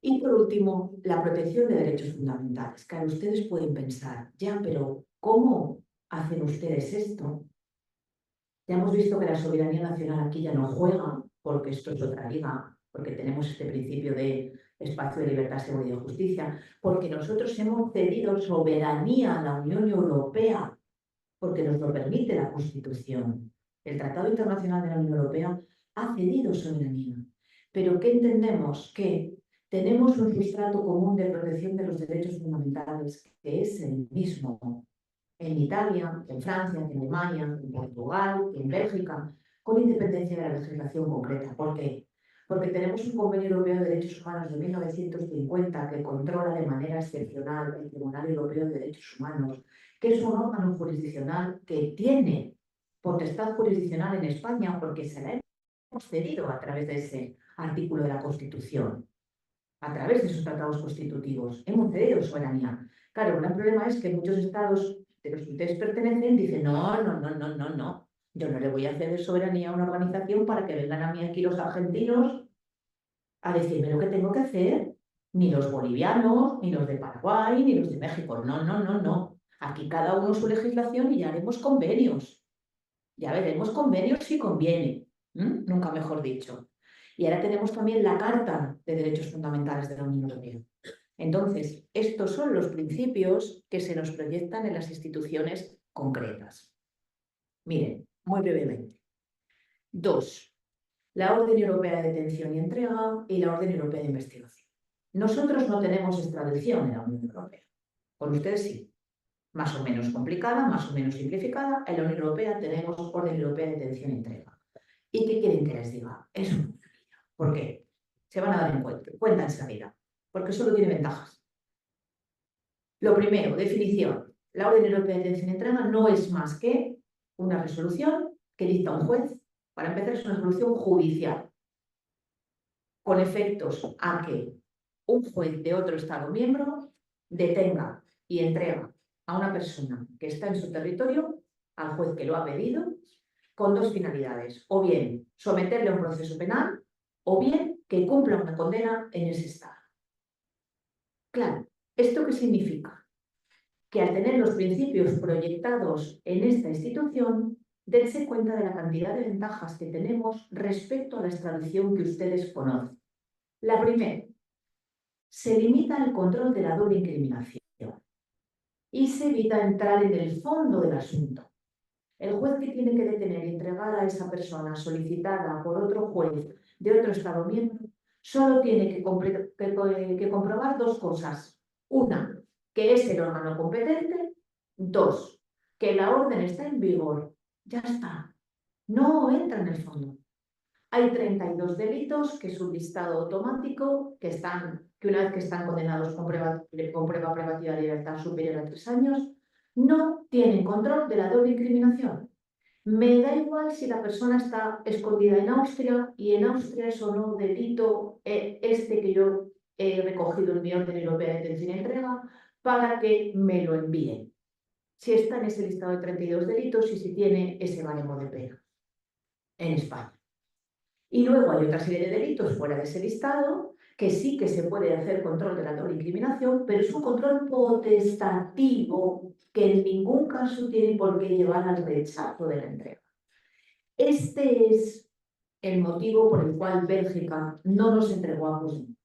Y por último, la protección de derechos fundamentales. Claro, ustedes pueden pensar, ya, pero ¿cómo hacen ustedes esto? Ya hemos visto que la soberanía nacional aquí ya no juega, porque esto es otra liga, porque tenemos este principio de espacio de libertad, seguridad y justicia, porque nosotros hemos cedido soberanía a la Unión Europea, porque nos lo permite la Constitución. El Tratado Internacional de la Unión Europea ha cedido soberanía. Pero ¿qué entendemos? Que tenemos un sustrato común de protección de los derechos fundamentales, que es el mismo en Italia, en Francia, en Alemania, en Portugal, en Bélgica, con independencia de la legislación concreta. ¿Por qué? Porque tenemos un Convenio Europeo de Derechos Humanos de 1950 que controla de manera excepcional el Tribunal Europeo de Derechos Humanos, que es un órgano jurisdiccional que tiene potestad jurisdiccional en España porque se la hemos cedido a través de ese artículo de la Constitución, a través de sus tratados constitutivos. Hemos cedido soberanía. Claro, el gran problema es que muchos estados de los que ustedes pertenecen dicen no. Yo no le voy a ceder soberanía a una organización para que vengan a mí aquí los argentinos a decirme lo que tengo que hacer, ni los bolivianos, ni los de Paraguay, ni los de México. No. Aquí cada uno su legislación y ya haremos convenios. Ya veremos convenios si conviene. Nunca mejor dicho. Y ahora tenemos también la Carta de Derechos Fundamentales de la Unión Europea. Entonces, estos son los principios que se nos proyectan en las instituciones concretas. Miren, muy brevemente. 2. La Orden Europea de Detención y Entrega y la Orden Europea de Investigación. Nosotros no tenemos extradición en la Unión Europea. Con ustedes sí. Más o menos complicada, más o menos simplificada. En la Unión Europea tenemos Orden Europea de Detención y Entrega. ¿Y qué quieren que les diga? Es una maravilla. ¿Por qué? Se van a dar cuenta enseguida. Porque solo tiene ventajas. Lo primero, definición. La Orden Europea de Detención y Entrega no es más que una resolución que dicta un juez. Para empezar, es una resolución judicial, con efectos a que un juez de otro Estado miembro detenga y entrega a una persona que está en su territorio al juez que lo ha pedido, con 2 finalidades: o bien someterle a un proceso penal, o bien que cumpla una condena en ese Estado. Claro, ¿esto qué significa? Que al tener los principios proyectados en esta institución, dense cuenta de la cantidad de ventajas que tenemos respecto a la extradición que ustedes conocen. La primera, se limita el control de la doble incriminación y se evita entrar en el fondo del asunto. El juez que tiene que detener y entregar a esa persona solicitada por otro juez de otro Estado miembro solo tiene que comprobar 2 cosas. Una, que es el órgano competente. 2, que la orden está en vigor. Ya está. No entra en el fondo. Hay 32 delitos, que es un listado automático, que una vez que están condenados con prueba privativa de libertad superior a 3 años, no tienen control de la doble incriminación. Me da igual si la persona está escondida en Austria y en Austria es o no delito que yo he recogido en mi Orden Europea de Detención y Entrega para que me lo envíen. Si está en ese listado de 32 delitos y si tiene ese baremo de pena en España. Y luego hay otra serie de delitos fuera de ese listado que sí que se puede hacer control de la doble incriminación, pero es un control potestativo que en ningún caso tiene por qué llevar al rechazo de la entrega. Este es el motivo por el cual Bélgica no nos entregó a Puigdemont.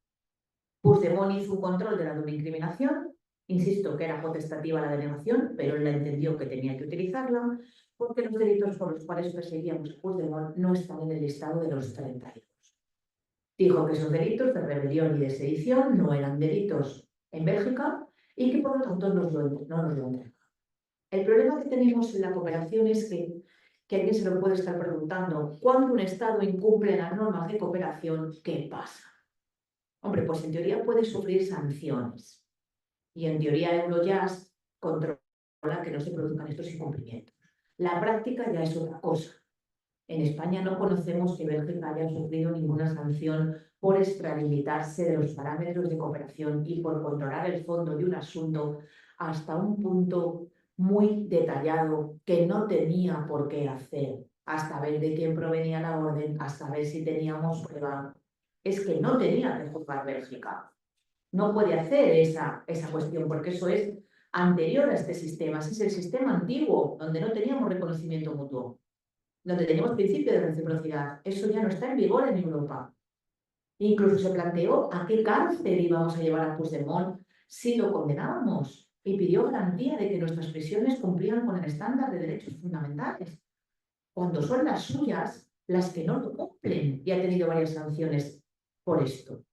Puigdemont hizo un control de la doble incriminación, insisto que era potestativa la denegación, pero él la entendió que tenía que utilizarla, porque los delitos por los cuales perseguíamos a Puigdemont no están en el listado de los 32. Dijo que esos delitos de rebelión y de sedición no eran delitos en Bélgica y que por lo tanto no nos lo entregaron. El problema que tenemos en la cooperación es que alguien se lo puede estar preguntando: cuando un Estado incumple las normas de cooperación, ¿qué pasa? Hombre, pues en teoría puede sufrir sanciones y en teoría Eurojust controla que no se produzcan estos incumplimientos. La práctica ya es otra cosa. En España no conocemos que Bélgica haya sufrido ninguna sanción por extralimitarse de los parámetros de cooperación y por controlar el fondo de un asunto hasta un punto muy detallado que no tenía por qué hacer, hasta ver de quién provenía la orden, hasta ver si teníamos prueba. Es que no tenía que juzgar Bélgica. No puede hacer esa cuestión porque eso es anterior a este sistema. Ese es el sistema antiguo, donde no teníamos reconocimiento mutuo, donde teníamos principio de reciprocidad. Eso ya no está en vigor en Europa. Incluso se planteó a qué cárcel íbamos a llevar a Puigdemont si lo condenábamos y pidió garantía de que nuestras prisiones cumplían con el estándar de derechos fundamentales, cuando son las suyas las que no lo cumplen y ha tenido varias sanciones por esto.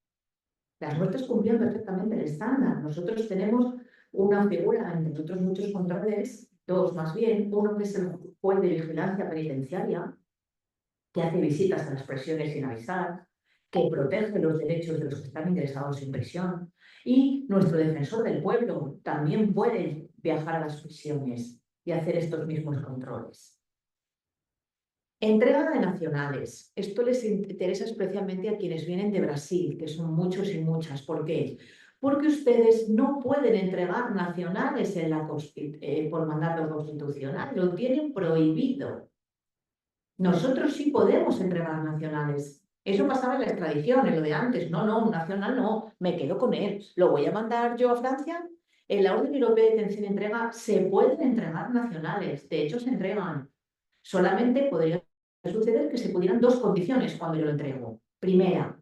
Las nuestras cumplían perfectamente el estándar. Nosotros tenemos una figura, entre otros muchos controles, dos más bien, uno que es el juez de vigilancia penitenciaria, que hace visitas a las prisiones sin avisar, que protege los derechos de los que están ingresados en prisión, y nuestro defensor del pueblo también puede viajar a las prisiones y hacer estos mismos controles. Entrega de nacionales. Esto les interesa especialmente a quienes vienen de Brasil, que son muchos y muchas. ¿Por qué? Porque ustedes no pueden entregar nacionales por mandato constitucional, lo tienen prohibido. Nosotros sí podemos entregar nacionales. Eso pasaba en la extradición, en lo de antes. No, un nacional no, me quedo con él. ¿Lo voy a mandar yo a Francia? En la Orden Europea de Detención y Entrega se pueden entregar nacionales. De hecho, se entregan. Solamente podría suceder que se pudieran dos condiciones cuando yo lo entrego. Primera,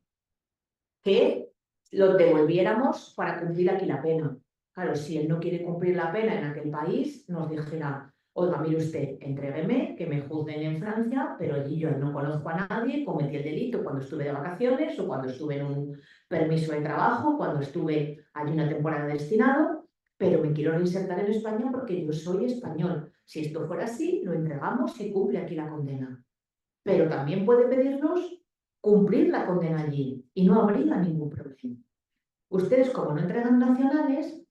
que lo devolviéramos para cumplir aquí la pena. Claro, si él no quiere cumplir la pena en aquel país, nos dijera, oiga, mire usted, entrégueme, que me juzguen en Francia, pero allí yo no conozco a nadie, cometí el delito cuando estuve de vacaciones o cuando estuve en un permiso de trabajo, cuando estuve allí una temporada destinado, pero me quiero reinsertar en España porque yo soy español. Si esto fuera así, lo entregamos y cumple aquí la condena. Pero también puede pedirnos cumplir la condena allí y no habría ningún problema. Ustedes, como no entregan nacionales,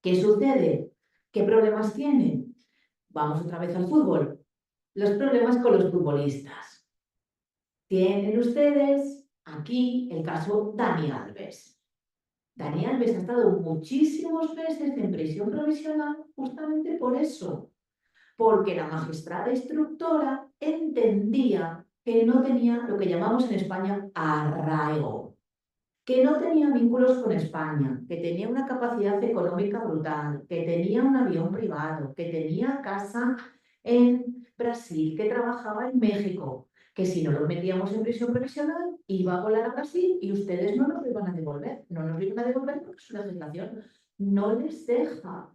¿qué sucede? ¿Qué problemas tienen? Vamos otra vez al fútbol. Los problemas con los futbolistas. Tienen ustedes aquí el caso Dani Alves. Dani Alves ha estado muchísimos meses en prisión provisional justamente por eso. Porque la magistrada instructora entendía que no tenía lo que llamamos en España arraigo, que no tenía vínculos con España, que tenía una capacidad económica brutal, que tenía un avión privado, que tenía casa en Brasil, que trabajaba en México, que si no lo metíamos en prisión provisional iba a volar a Brasil y ustedes no nos lo iban a devolver. No nos lo iban a devolver porque su legislación no les deja.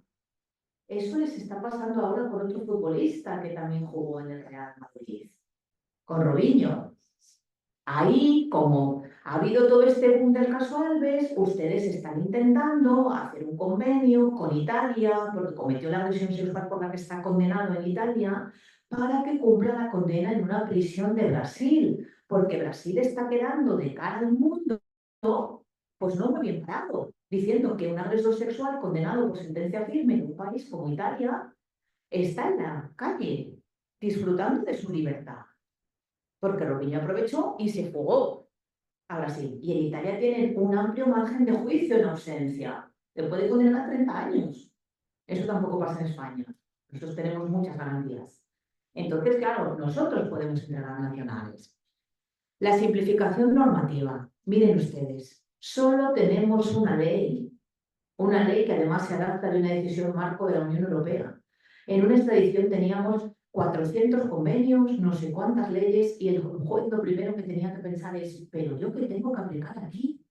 Eso les está pasando ahora con otro futbolista que también jugó en el Real Madrid, con Robinho. Ahí, como ha habido todo este boom del caso Alves, ustedes están intentando hacer un convenio con Italia, porque cometió la agresión sexual por la que está condenado en Italia, para que cumpla la condena en una prisión de Brasil, porque Brasil está quedando de cara al mundo, pues no muy bien parado, diciendo que un agresor sexual condenado por sentencia firme en un país como Italia está en la calle, disfrutando de su libertad. Porque Robinho aprovechó y se fugó a Brasil. Y en Italia tienen un amplio margen de juicio en ausencia. Te puede condenar a 30 años. Eso tampoco pasa en España. Nosotros tenemos muchas garantías. Entonces, claro, nosotros podemos entregar nacionales. La simplificación normativa. Miren ustedes, solo tenemos una ley que además se adapta de una decisión marco de la Unión Europea. En una extradición teníamos 400 convenios, no sé cuántas leyes, y el juez lo primero que tenía que pensar es, pero ¿yo qué tengo que aplicar aquí?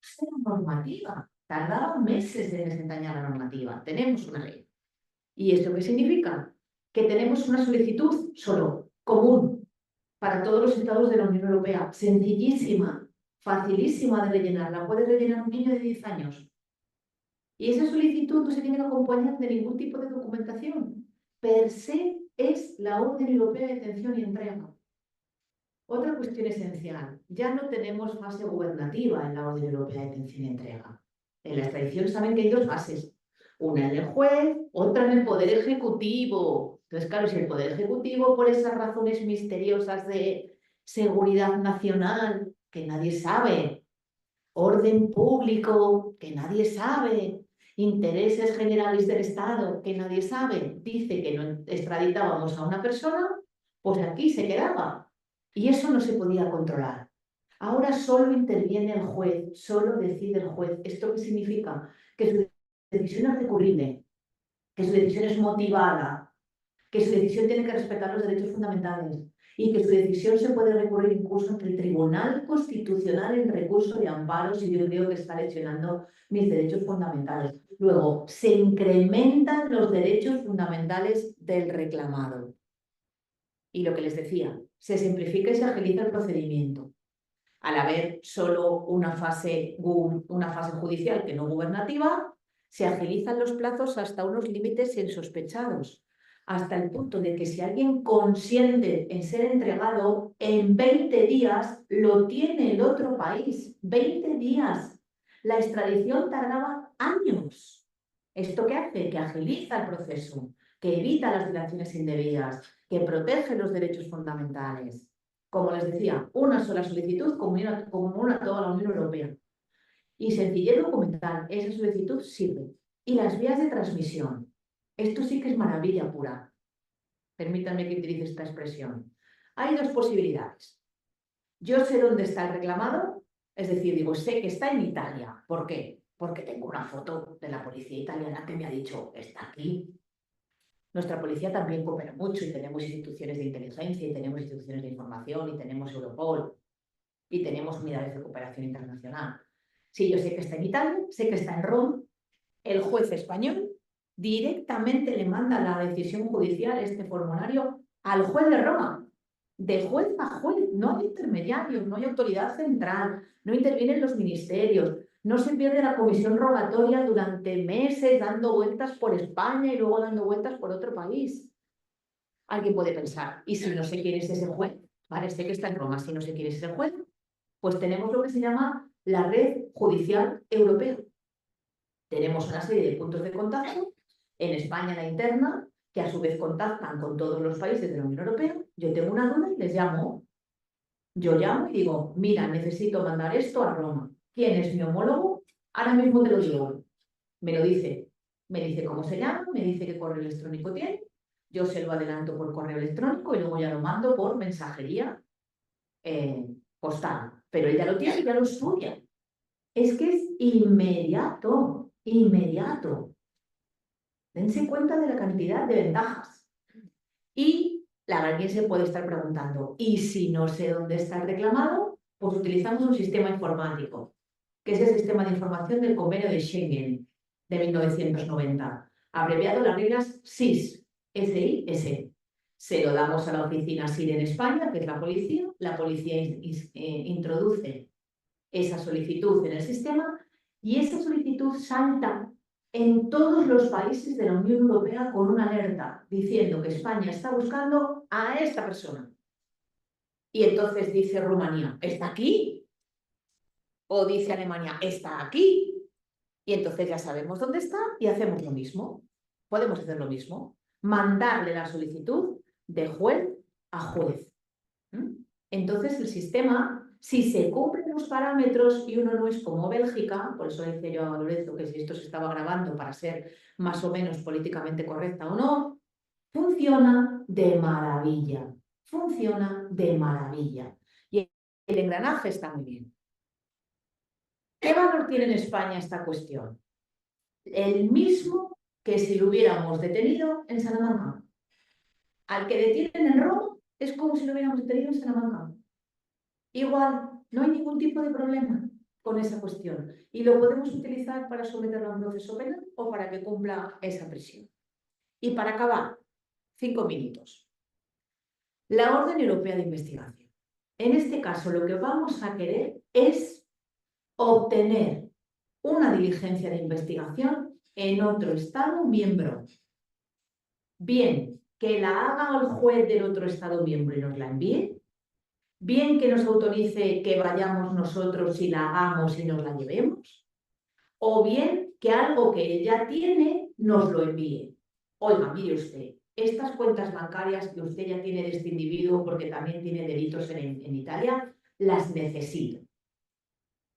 Es una normativa. Tardaba meses en desentrañar la normativa. Tenemos una ley. ¿Y esto qué significa? Que tenemos una solicitud solo, común, para todos los estados de la Unión Europea, sencillísima, facilísima de rellenar. La puede rellenar un niño de 10 años. Y esa solicitud no se tiene que acompañar de ningún tipo de documentación. Per se es la Orden Europea de Detención y Entrega. Otra cuestión esencial. Ya no tenemos fase gubernativa en la Orden Europea de Detención y Entrega. En la extradición saben que hay dos fases. Una en el juez, otra en el Poder Ejecutivo. Entonces, claro, si el Poder Ejecutivo, por esas razones misteriosas de seguridad nacional, que nadie sabe, orden público, que nadie sabe, intereses generales del Estado, que nadie sabe, dice que no extraditábamos a una persona, pues aquí se quedaba. Y eso no se podía controlar. Ahora solo interviene el juez, solo decide el juez. ¿Esto qué significa? Que su decisión es recurrible, que su decisión es motivada, que su decisión tiene que respetar los derechos fundamentales y que su decisión se puede recurrir incluso ante el Tribunal Constitucional en recurso de amparo si yo creo que está lesionando mis derechos fundamentales. Luego, se incrementan los derechos fundamentales del reclamado. Y lo que les decía, se simplifica y se agiliza el procedimiento. Al haber solo una fase judicial que no gubernativa, se agilizan los plazos hasta unos límites insospechados, hasta el punto de que si alguien consiente en ser entregado, en 20 días lo tiene el otro país. 20 días. La extradición tardaba años. ¿Esto qué hace? Que agiliza el proceso, que evita las dilaciones indebidas, que protege los derechos fundamentales. Como les decía, una sola solicitud común a toda la Unión Europea. Y sencillez documental, esa solicitud sirve. Y las vías de transmisión. Esto sí que es maravilla pura. Permítanme que utilice esta expresión. Hay dos posibilidades. Yo sé dónde está el reclamado, es decir, digo, sé que está en Italia. ¿Por qué? Porque tengo una foto de la policía italiana que me ha dicho, está aquí. Nuestra policía también coopera mucho y tenemos instituciones de inteligencia y tenemos instituciones de información y tenemos Europol y tenemos unidades de cooperación internacional. Sí, yo sé que está en Italia, sé que está en Roma, el juez español directamente le manda la decisión judicial, este formulario, al juez de Roma. De juez a juez, no hay intermediarios, no hay autoridad central, no intervienen los ministerios, no se pierde la comisión rogatoria durante meses dando vueltas por España y luego dando vueltas por otro país. Alguien puede pensar, ¿y si no sé quién es ese juez? Vale, sé que está en Roma, si no sé quién es ese juez, pues tenemos lo que se llama la red judicial europea. Tenemos una serie de puntos de contacto, en España la interna, que a su vez contactan con todos los países de la Unión Europea. Yo tengo una duda y les llamo. Yo llamo y digo, mira, necesito mandar esto a Roma. ¿Quién es mi homólogo? Ahora mismo te lo digo. Me lo dice. Me dice cómo se llama, me dice qué correo electrónico tiene. Yo se lo adelanto por correo electrónico y luego ya lo mando por mensajería postal. Pero ella lo tiene y ya lo estudia. Es que es inmediato, inmediato. Dense cuenta de la cantidad de ventajas. Y alguien se puede estar preguntando, ¿y si no sé dónde está el reclamado? Pues utilizamos un sistema informático, que es el Sistema de Información del Convenio de Schengen de 1990, abreviado las reglas SIS, S-I-S. Se lo damos a la oficina SIR en España, que es la policía introduce esa solicitud en el sistema y esa solicitud salta en todos los países de la Unión Europea con una alerta diciendo que España está buscando a esta persona. Y entonces dice Rumanía, ¿está aquí? O dice Alemania, ¿está aquí? Y entonces ya sabemos dónde está y hacemos lo mismo. Podemos hacer lo mismo. Mandarle la solicitud de juez a juez. Entonces el sistema, si se cumplen los parámetros y uno no es como Bélgica, por eso decía yo a Lorenzo que si esto se estaba grabando para ser más o menos políticamente correcta o no, funciona de maravilla. Funciona de maravilla. Y el engranaje está muy bien. ¿Qué valor tiene en España esta cuestión? El mismo que si lo hubiéramos detenido en Salamanca. Al que detienen en Roma es como si lo hubiéramos detenido en Salamanca. Igual, no hay ningún tipo de problema con esa cuestión y lo podemos utilizar para someterlo a un proceso penal o para que cumpla esa prisión. Y para acabar, 5 minutos. La Orden Europea de Investigación. En este caso, lo que vamos a querer es obtener una diligencia de investigación en otro Estado miembro. Bien, que la haga el juez del otro Estado miembro y nos la envíe. Bien que nos autorice que vayamos nosotros y la hagamos y nos la llevemos. O bien que algo que ella tiene nos lo envíe. Oiga, mire usted, estas cuentas bancarias que usted ya tiene de este individuo porque también tiene delitos en Italia, las necesito.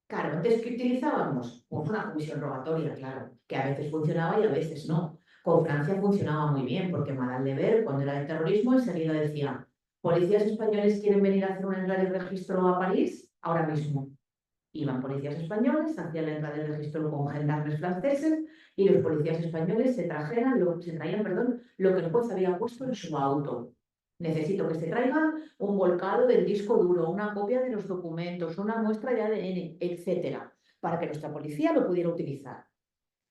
Claro, antes que utilizábamos pues una comisión rogatoria, claro, que a veces funcionaba y a veces no. Con Francia funcionaba muy bien porque Madame Leber, cuando era de terrorismo, enseguida decía: ¿policías españoles quieren venir a hacer una entrada de registro a París? Ahora mismo. Iban policías españoles, hacían la entrada de registro con gendarmes franceses y los policías españoles se traían lo que el juez había puesto en su auto. Necesito que se traigan un volcado del disco duro, una copia de los documentos, una muestra de ADN, etcétera, para que nuestra policía lo pudiera utilizar.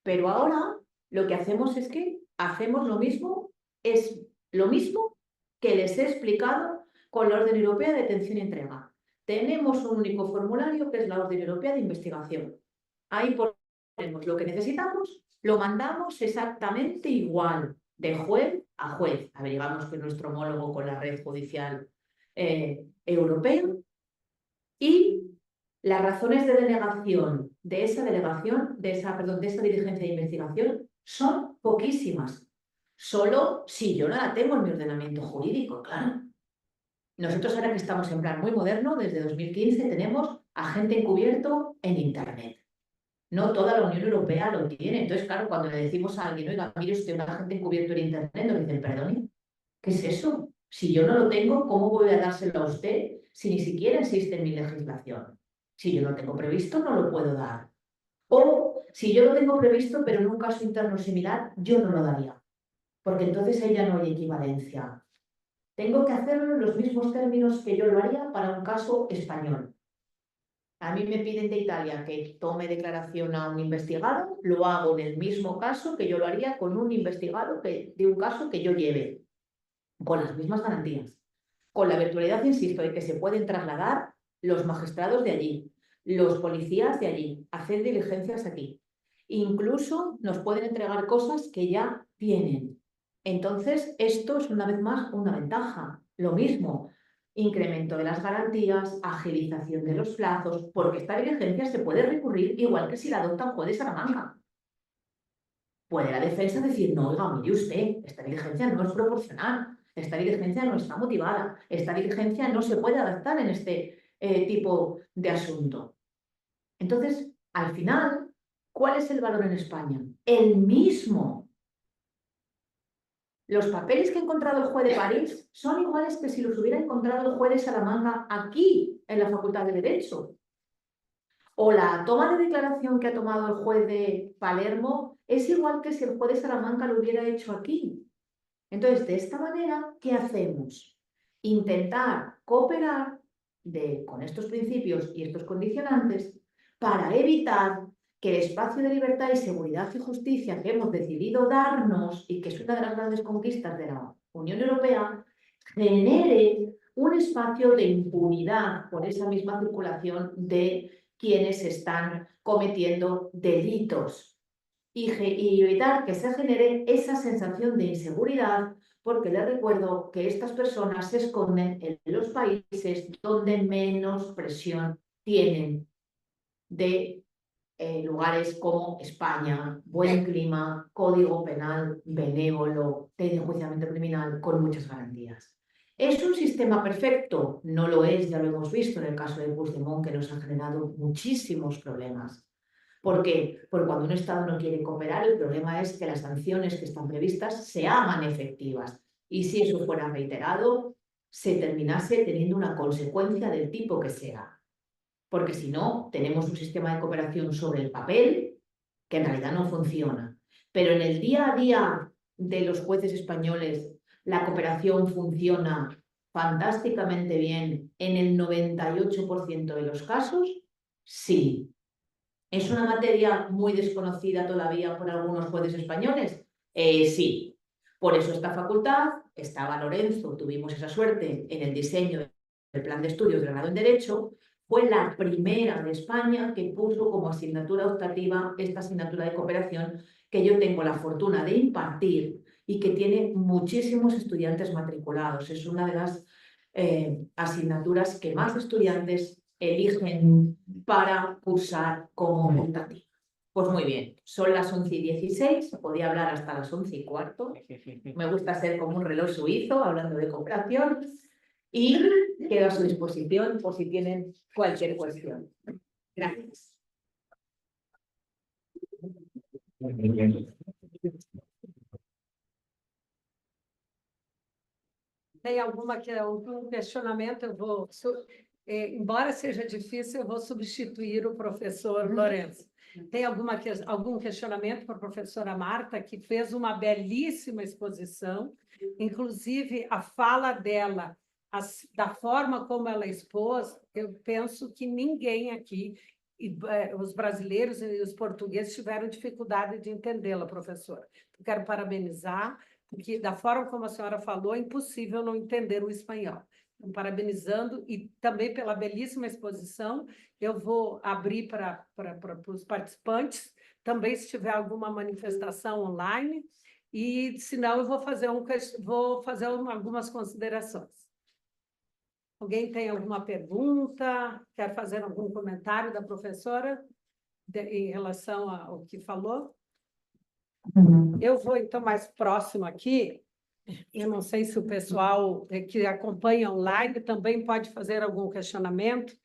Pero ahora lo que hacemos es que hacemos lo mismo, es lo mismo que les he explicado con la Orden Europea de Detención y Entrega. tenemos un único formulario que es la Orden Europea de Investigación. Ahí ponemos lo que necesitamos, lo mandamos exactamente igual, de juez a juez. Averiguamos que es nuestro homólogo con la red judicial europea, y las razones de denegación de esa diligencia de investigación son poquísimas. Solo si yo no la tengo en mi ordenamiento jurídico, claro. Nosotros ahora que estamos en plan muy moderno, desde 2015 tenemos agente encubierto en Internet. No toda la Unión Europea lo tiene. Entonces, claro, cuando le decimos a alguien, oiga, mire usted un agente encubierto en Internet, nos dicen, perdone, ¿qué es eso? Si yo no lo tengo, ¿cómo voy a dárselo a usted si ni siquiera existe en mi legislación? Si yo no lo tengo previsto, no lo puedo dar. O si yo lo tengo previsto, pero en un caso interno similar, yo no lo daría. Porque entonces ahí ya no hay equivalencia. Tengo que hacerlo en los mismos términos que yo lo haría para un caso español. A mí me piden de Italia que tome declaración a un investigado, lo hago en el mismo caso que yo lo haría con un investigado de un caso que yo lleve, con las mismas garantías. Con la virtualidad, insisto, de que se pueden trasladar los magistrados de allí, los policías de allí, hacer diligencias aquí. Incluso nos pueden entregar cosas que ya tienen. Entonces, esto es una vez más una ventaja. Lo mismo, incremento de las garantías, agilización de los plazos, porque esta diligencia se puede recurrir igual que si la adopta un juez de Salamanca. Puede la defensa decir, no, oiga, mire usted, esta diligencia no es proporcional, esta diligencia no está motivada, esta diligencia no se puede adaptar en este tipo de asunto. Entonces, al final, ¿cuál es el valor en España? El mismo. Los papeles que ha encontrado el juez de París son iguales que si los hubiera encontrado el juez de Salamanca aquí, en la Facultad de Derecho. O la toma de declaración que ha tomado el juez de Palermo es igual que si el juez de Salamanca lo hubiera hecho aquí. Entonces, de esta manera, ¿qué hacemos? Intentar cooperar con estos principios y estos condicionantes para evitar que el espacio de libertad y seguridad y justicia que hemos decidido darnos y que es una de las grandes conquistas de la Unión Europea genere un espacio de impunidad por esa misma circulación de quienes están cometiendo delitos y evitar que se genere esa sensación de inseguridad, porque les recuerdo que estas personas se esconden en los países donde menos presión tienen de lugares como España, buen clima, código penal benévolo, de enjuiciamiento criminal con muchas garantías. ¿Es un sistema perfecto? No lo es, ya lo hemos visto en el caso de Puigdemont, que nos ha generado muchísimos problemas. ¿Por qué? Porque cuando un Estado no quiere cooperar, el problema es que las sanciones que están previstas se hagan efectivas. Y si eso fuera reiterado, se terminase teniendo una consecuencia del tipo que sea. Porque si no, tenemos un sistema de cooperación sobre el papel que en realidad no funciona. Pero en el día a día de los jueces españoles, la cooperación funciona fantásticamente bien. En el 98% de los casos, sí. ¿Es una materia muy desconocida todavía por algunos jueces españoles? Sí. Por eso esta facultad, estaba Lorenzo, tuvimos esa suerte en el diseño del plan de estudios de grado en Derecho, fue la primera de España que puso como asignatura optativa esta asignatura de cooperación que yo tengo la fortuna de impartir y que tiene muchísimos estudiantes matriculados. Es una de las asignaturas que más estudiantes eligen para cursar como optativa. Pues muy bien, son las 11:16, podía hablar hasta las 11:15. Me gusta ser como un reloj suizo, hablando de cooperación, y quedo a su disposición por si tienen cualquier cuestión. Gracias. Tem algum questionamento? Eu vou, embora seja difícil, eu vou substituir o professor Lourenço. Tem algum questionamento para a professora Marta, que fez uma belíssima exposição, inclusive a fala dela, da forma como ela expôs, eu penso que ninguém aqui, os brasileiros e os portugueses, tiveram dificuldade de entendê-la, professora. Eu quero parabenizar, porque da forma como a senhora falou, é impossível não entender o espanhol. parabenizando e também pela belíssima exposição. Eu vou abrir para os participantes, também se tiver alguma manifestação online, e, se não, eu vou fazer algumas considerações. Alguém tem alguma pergunta? Quer fazer algum comentário da professora em relação ao que falou? Eu vou, então, mais próximo aqui. Eu não sei se o pessoal que acompanha online também pode fazer algum questionamento,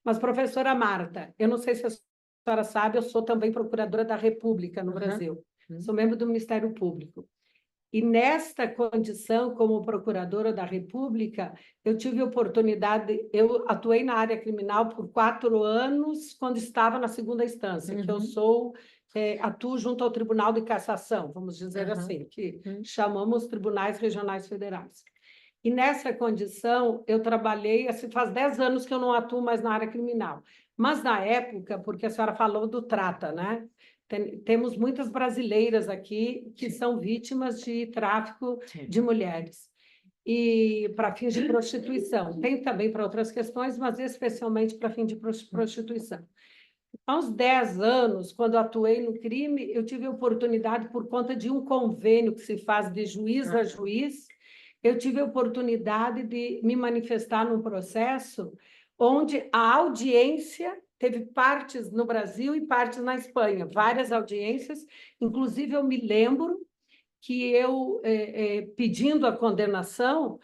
mas, professora Marta, eu não sei se a senhora sabe, eu sou também procuradora da República no Brasil. Sou membro do Ministério Público. E nesta condição, como procuradora da República, eu tive oportunidade, eu atuei na área criminal por 4 anos, quando estava na segunda instância, que eu atuo junto ao Tribunal de Cassação, vamos dizer assim, que chamamos Tribunais Regionais Federais. E nessa condição, eu trabalhei, assim, faz 10 anos que eu não atuo mais na área criminal. Mas na época, porque a senhora falou do trata, né? Temos muitas brasileiras aqui que são vítimas de tráfico de mulheres e para fins de prostituição. Tem também para outras questões, mas especialmente para fim de prostituição. Há uns 10 anos, quando atuei no crime, eu tive a oportunidade, por conta de um convênio que se faz de juiz a juiz, eu tive a oportunidade de me manifestar num processo onde a audiência teve partes no Brasil e partes na Espanha, várias audiências. Inclusive, eu me lembro que eu, pedindo a condenação,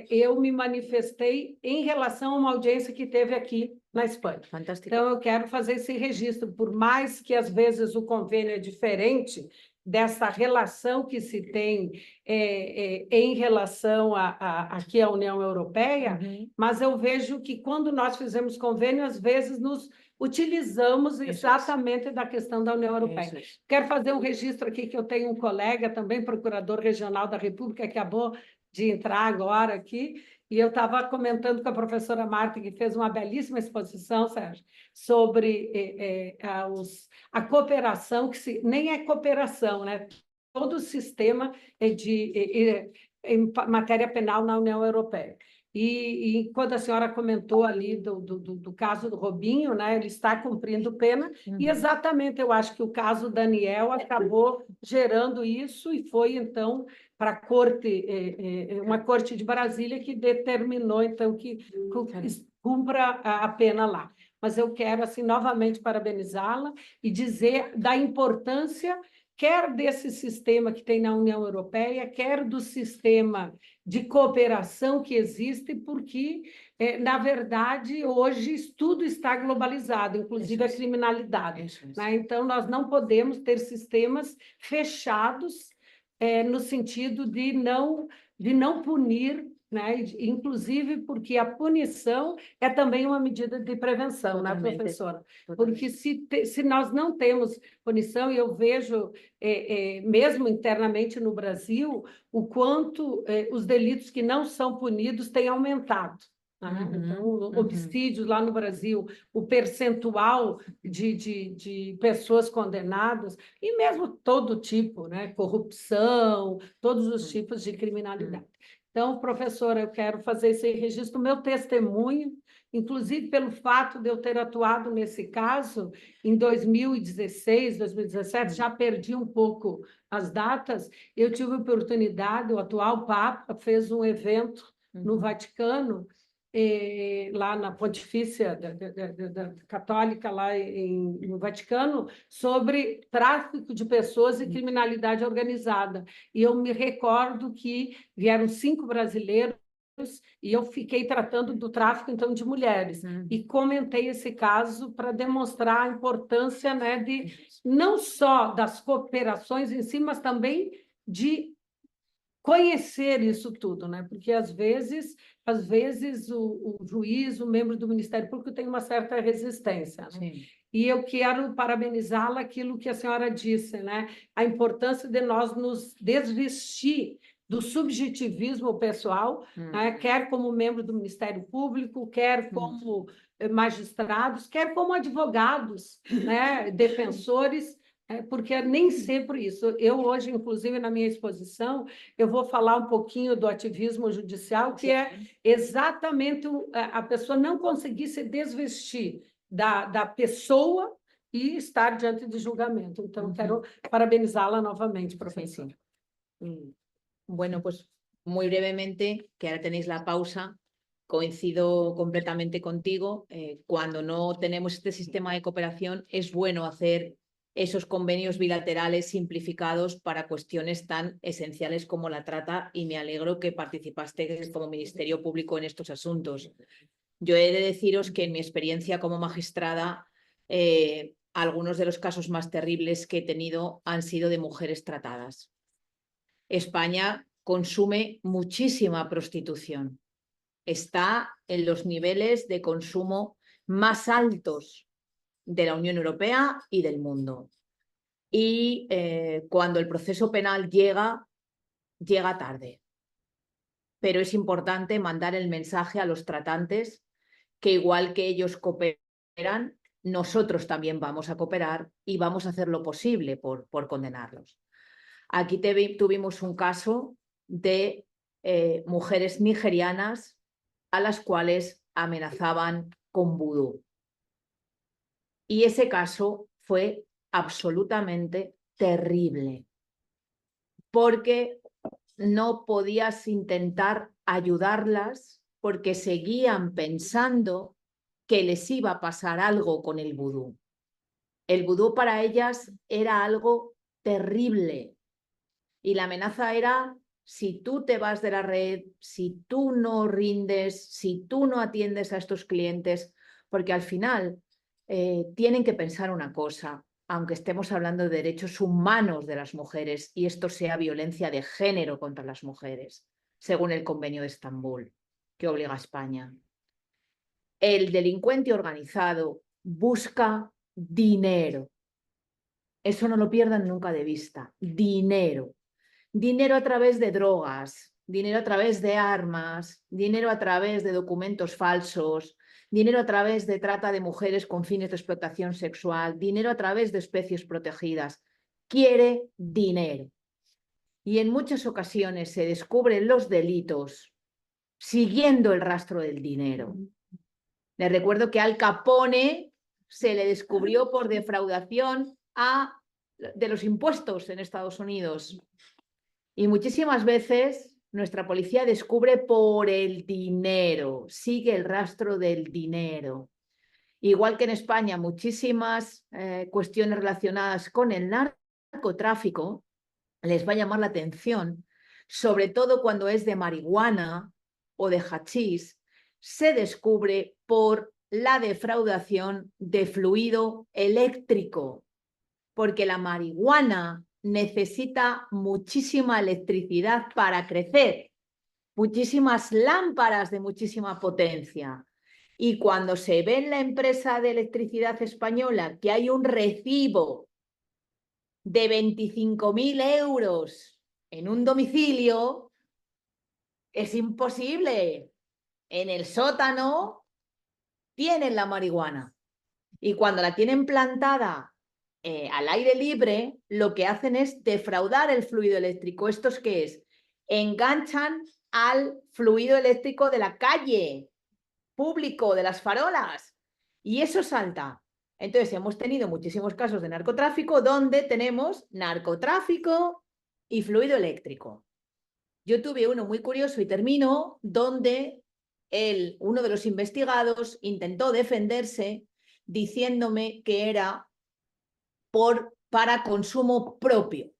eu me manifestei em relação a uma audiência que teve aqui na Espanha. Fantástico. Então, eu quero fazer esse registro, por mais que, às vezes, o convênio é diferente dessa relação que se tem em relação aqui à União Europeia, mas eu vejo que, quando nós fizemos convênio, às vezes nos utilizamos exatamente da questão da União Europeia. Quero fazer um registro aqui, que eu tenho um colega, também procurador regional da República, que acabou de entrar agora aqui, e eu estava comentando com a professora Marta, que fez uma belíssima exposição, Sérgio, sobre a cooperação, que nem é cooperação, né? Todo o sistema em matéria penal na União Europeia. E quando a senhora comentou ali do caso do Robinho, né, ele está cumprindo pena, e exatamente eu acho que o caso Daniel acabou gerando isso, e foi, então, para a corte, uma corte de Brasília, que determinou, então, que cumpra a pena lá. Mas eu quero, assim, novamente parabenizá-la e dizer da importância, quer desse sistema que tem na União Europeia, quer do sistema de cooperação que existe, porque, na verdade, hoje tudo está globalizado, inclusive a criminalidade. Né? Então, nós não podemos ter sistemas fechados, no sentido de não punir, né? Inclusive porque a punição é também uma medida de prevenção, totalmente, né, professora? Totalmente. Porque se nós não temos punição, e eu vejo, mesmo internamente no Brasil, o quanto os delitos que não são punidos têm aumentado. Então, homicídios lá no Brasil, o percentual de pessoas condenadas, e mesmo todo tipo, né? Corrupção, todos os tipos de criminalidade. Então, professora, eu quero fazer esse registro, meu testemunho, inclusive pelo fato de eu ter atuado nesse caso em 2016, 2017, já perdi um pouco as datas, eu tive a oportunidade, o atual Papa fez um evento no Vaticano, lá na Pontifícia da Católica, lá no Vaticano, sobre tráfico de pessoas e criminalidade organizada. E eu me recordo que vieram 5 brasileiros e eu fiquei tratando do tráfico, então, de mulheres. E comentei esse caso para demonstrar a importância, né, de não só das cooperações em si, mas também de conhecer isso tudo, né? Porque, às vezes o juiz, o membro do Ministério Público tem uma certa resistência, né? E eu quero parabenizá-la aquilo que a senhora disse, né? A importância de nós nos desvestir do subjetivismo pessoal, né? Quer como membro do Ministério Público, quer como magistrados, quer como advogados, né? Defensores, Porque nem sempre isso. Eu hoje, inclusive, na minha exposição, eu vou falar um pouquinho do ativismo judicial, que é exatamente a pessoa não conseguir se desvestir da pessoa e estar diante de julgamento. Então, quero parabenizá-la novamente, professora. Bueno, pues muy brevemente, que ahora tenéis la pausa, coincido completamente contigo. Cuando no tenemos este sistema de cooperación, es bueno hacer esos convenios bilaterales simplificados para cuestiones tan esenciales como la trata, y me alegro que participaste como Ministerio Público en estos asuntos. Yo he de deciros que en mi experiencia como magistrada, algunos de los casos más terribles que he tenido han sido de mujeres tratadas. España consume muchísima prostitución. Está en los niveles de consumo más altos de la Unión Europea y del mundo. Y cuando el proceso penal llega tarde. Pero es importante mandar el mensaje a los tratantes que igual que ellos cooperan, nosotros también vamos a cooperar y vamos a hacer lo posible por condenarlos. Aquí tuvimos un caso de mujeres nigerianas a las cuales amenazaban con vudú. Y ese caso fue absolutamente terrible, porque no podías intentar ayudarlas porque seguían pensando que les iba a pasar algo con el vudú. El vudú para ellas era algo terrible y la amenaza era: si tú te vas de la red, si tú no rindes, si tú no atiendes a estos clientes, porque al final tienen que pensar una cosa, aunque estemos hablando de derechos humanos de las mujeres y esto sea violencia de género contra las mujeres, según el Convenio de Estambul, que obliga a España. El delincuente organizado busca dinero. Eso no lo pierdan nunca de vista. Dinero. Dinero a través de drogas, dinero a través de armas, dinero a través de documentos falsos, dinero a través de trata de mujeres con fines de explotación sexual, dinero a través de especies protegidas. Quiere dinero. Y en muchas ocasiones se descubren los delitos siguiendo el rastro del dinero. Les recuerdo que Al Capone se le descubrió por defraudación de los impuestos en Estados Unidos. Y muchísimas veces nuestra policía descubre por el dinero, sigue el rastro del dinero. Igual que en España, muchísimas cuestiones relacionadas con el narcotráfico les va a llamar la atención, sobre todo cuando es de marihuana o de hachís, se descubre por la defraudación de fluido eléctrico, porque la marihuana necesita muchísima electricidad para crecer, muchísimas lámparas de muchísima potencia. Y cuando se ve en la empresa de electricidad española que hay un recibo de 25.000 euros en un domicilio, es imposible. En el sótano tienen la marihuana. Y cuando la tienen plantada al aire libre, lo que hacen es defraudar el fluido eléctrico. ¿Esto es qué es? Enganchan al fluido eléctrico de la calle, público, de las farolas, y eso salta. Entonces hemos tenido muchísimos casos de narcotráfico donde tenemos narcotráfico y fluido eléctrico. Yo tuve uno muy curioso y termino, donde uno de los investigados intentó defenderse diciéndome que era para consumo propio.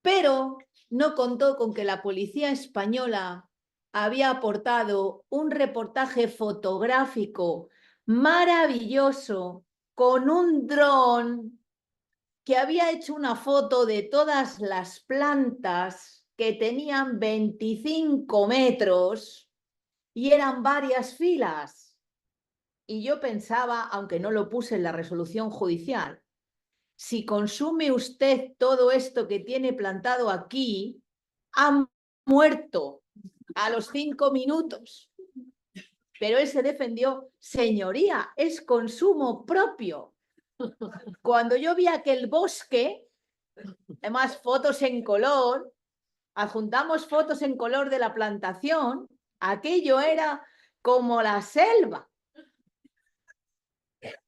Pero no contó con que la policía española había aportado un reportaje fotográfico maravilloso con un dron que había hecho una foto de todas las plantas que tenían 25 metros y eran varias filas. Y yo pensaba, aunque no lo puse en la resolución judicial, si consume usted todo esto que tiene plantado aquí, ha muerto a los 5 minutos. Pero él se defendió: señoría, es consumo propio. Cuando yo vi aquel bosque, además fotos en color, adjuntamos fotos en color de la plantación, aquello era como la selva.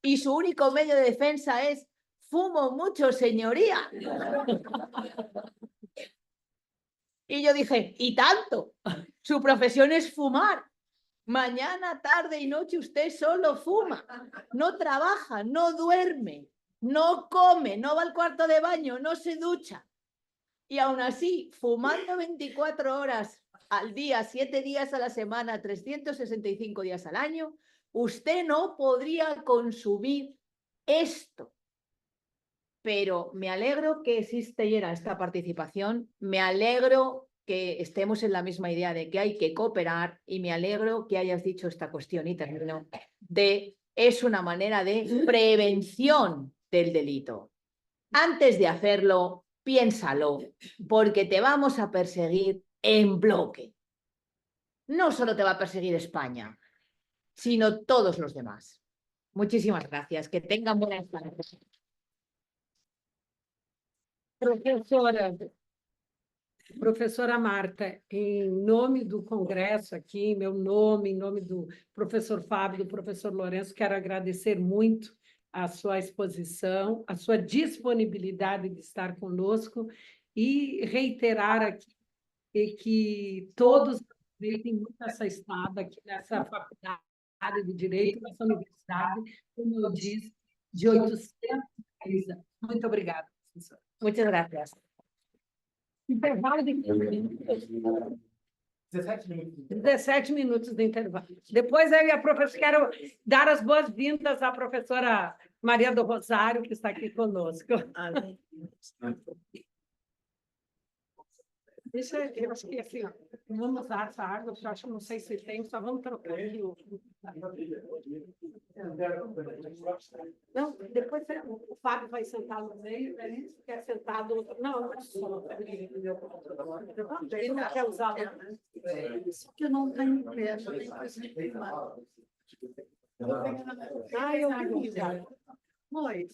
Y su único medio de defensa es: fumo mucho, señoría. Y yo dije, ¿y tanto? Su profesión es fumar. Mañana, tarde y noche usted solo fuma. No trabaja, no duerme, no come, no va al cuarto de baño, no se ducha. Y aún así, fumando 24 horas al día, 7 días a la semana, 365 días al año, usted no podría consumir esto. Pero me alegro que existiera esta participación, me alegro que estemos en la misma idea de que hay que cooperar y me alegro que hayas dicho esta cuestión, y termino, es una manera de prevención del delito. Antes de hacerlo, piénsalo, porque te vamos a perseguir en bloque. No solo te va a perseguir España, sino todos los demás. Muchísimas gracias. Que tengan buenas tardes. Professora Marta, em nome do Congresso aqui, em meu nome, em nome do professor Fábio, do professor Lourenço, quero agradecer muito a sua exposição, a sua disponibilidade de estar conosco e reiterar aqui que todos aproveitem muito essa estada aqui nessa faculdade de Direito, nessa universidade, como eu disse, de 800 países. Muito obrigada, professora. Muchas gracias. Intervalo de 17 minutos de intervalo. Depois eu e a professora, quero dar as boas-vindas à professora Maria do Rosário, que está aqui conosco. Deixa eu acho que assim, ó, vamos usar essa água, porque eu acho que não sei se tem, só vamos trocar aqui o. Não, depois o Fábio vai sentar no meio, a gente quer sentar do outro. Não, não é só. Ele não quer usar. Só que eu não tenho peça, nem coisa de filmar. Eu vou usar. Oi,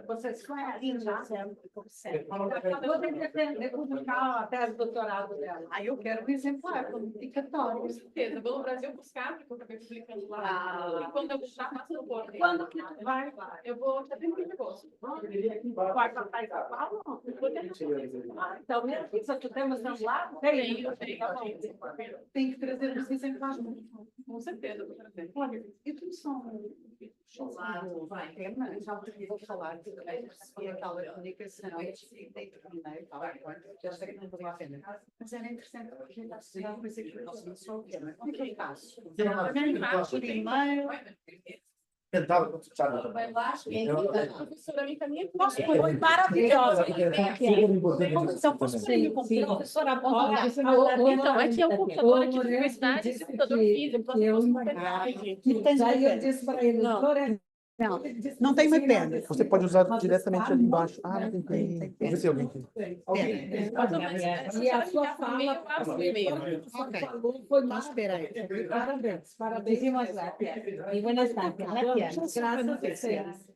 vocês conhecem já? Eu tenho que publicar a tese de doutorado dela. Aí eu quero um exemplar, publicatório. Com certeza, vou no Brasil buscar, porque eu acabei publicando lá. E quando eu buscar, faço no porto. Quando que tu vai? Eu vou até 30 de agosto. Vai passar em São Paulo? Então, mesmo que tu tem um celular? Tenho. Tem que trazer os exemplares. Com certeza, vou trazer. Olha, e tu são... Vai, já vou falar que recebi aquela comunicação e terminei, já sei que não valia a pena. Mas era interessante porque a gente está associado com isso aqui, não só o que é, mas o que eu faço? Primeiro... Tentava conquistar. Vai lá, a professora me caminha, foi maravilhosa. São possíveis, professora boa. Então, aqui é um computador aqui de universidade, esse computador físico. Aí eu disse para ele, Não tem mais pena. Você pode usar diretamente ali embaixo. Não tem. Vamos ver se alguém tem. E a sua fala falou, foi maravilhosa. Parabéns. Parabéns. E buenas tardes. Graças a vocês.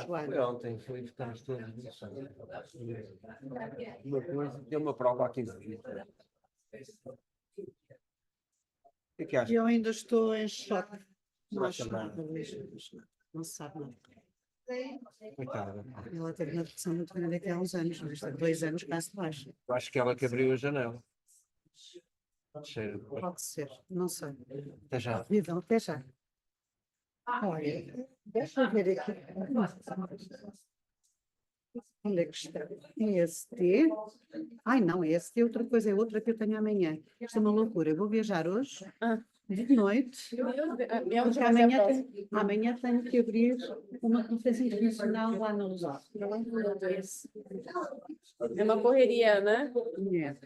Foi ontem, estamos todos nisso. Tem uma prova há 15 dias. O que acha? Eu ainda estou em choque. Não acho nada, não se sabe nada. Coitada. Ela teve uma depressão muito grande aqui há uns anos, mas há 2 anos cá-se baixa. Eu acho que ela que abriu a janela. Cheiro. Pode ser, não sei. Até já. Vivam, até já. Olha, deixa eu ver aqui. Onde é que está? É este. Ai, não, é este. Outra coisa, é outra que eu tenho amanhã. Isto é uma loucura. Eu vou viajar hoje, de noite. Porque amanhã tenho que abrir uma conferência internacional lá na Lusófona. É uma correria, né? É.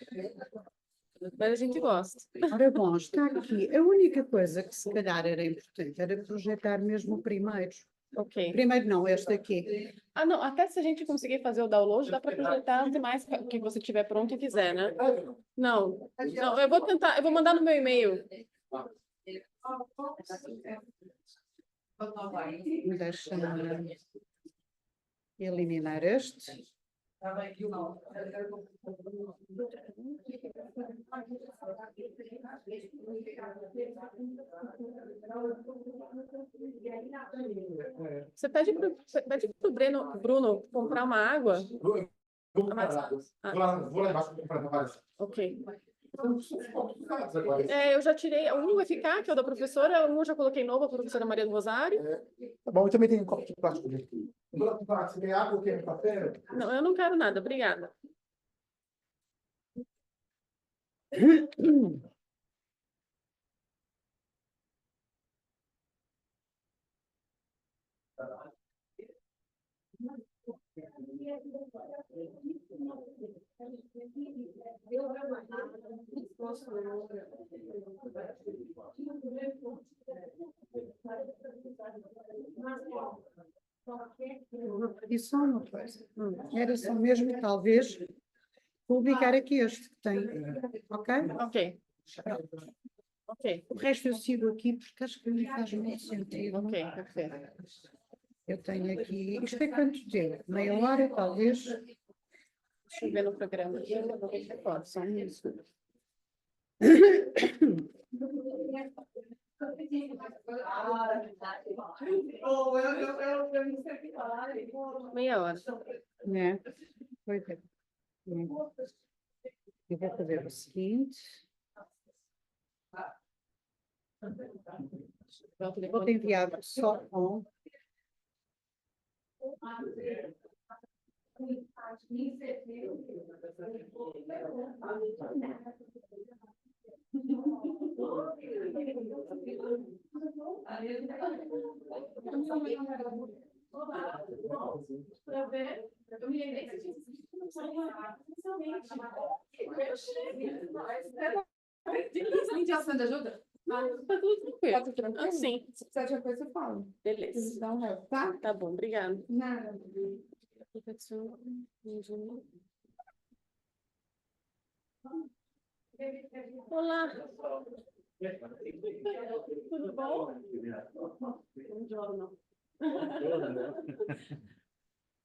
Mas a gente gosta. Ora bom, está aqui. A única coisa que se calhar era importante era projetar mesmo o primeiro. Ok. Primeiro não, este aqui. Ah, não, até se a gente conseguir fazer o download, dá para projetar os demais que você tiver pronto e quiser, né? Não, eu vou tentar, eu vou mandar no meu e-mail. Deixa-me eliminar este. Você pede pro Bruno comprar uma água? Vou lá embaixo comprar várias. Ok. Agora. Eu já tirei. Um vai ficar, que é o da professora. Um eu já coloquei novo, a professora Maria do Rosário. Tá bom, eu também tenho um copo de plástico aqui. Você tem água ou quer café? Não, eu não quero nada, obrigada. E só uma coisa. Era só mesmo, talvez, publicar aqui este que tem. Ok? Ok. Ok. O resto eu sigo aqui porque acho que não faz muito sentido. Ok, perfeito. Eu tenho aqui. Isto é quanto tempo? Meia hora, talvez. Deixa eu ver no programa aqui. Eu vou ver se pode, só um minuto. Meia hora. Né? Pois é. Eu vou fazer o seguinte. Vou te enviar só um. Mediação de ajuda? Tá tudo tranquilo. Ah, sim. Se precisar de uma coisa, eu falo. Beleza. Eles dão um help, tá? Tá bom, obrigada. Nada. Olá. Tudo bom? Buongiorno.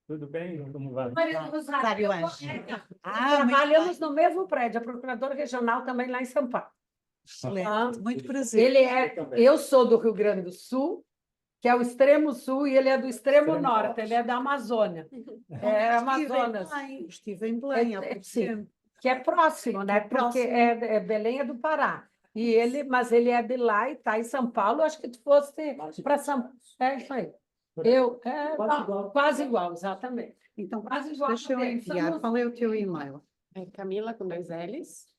Tudo bem? Como vai? Maria do Rosário Anjo. Trabalhamos no mesmo prédio, a procuradora regional também lá em São Paulo. Excelente, muito prazer. Eu sou do Rio Grande do Sul, que é o extremo sul, e ele é do extremo norte, ele é da Amazônia. É Amazonas. Estive em Belém há pouco Sim, tempo. que é próximo, né? Porque próximo. Belém é do Pará. Mas ele é de lá e está em São Paulo. Acho que tu fosse para São Paulo. É isso aí. Quase igual, exatamente. Então, Quase igual deixa eu também. enviar. Qual é o teu e-mail? É Camila com 2 L's.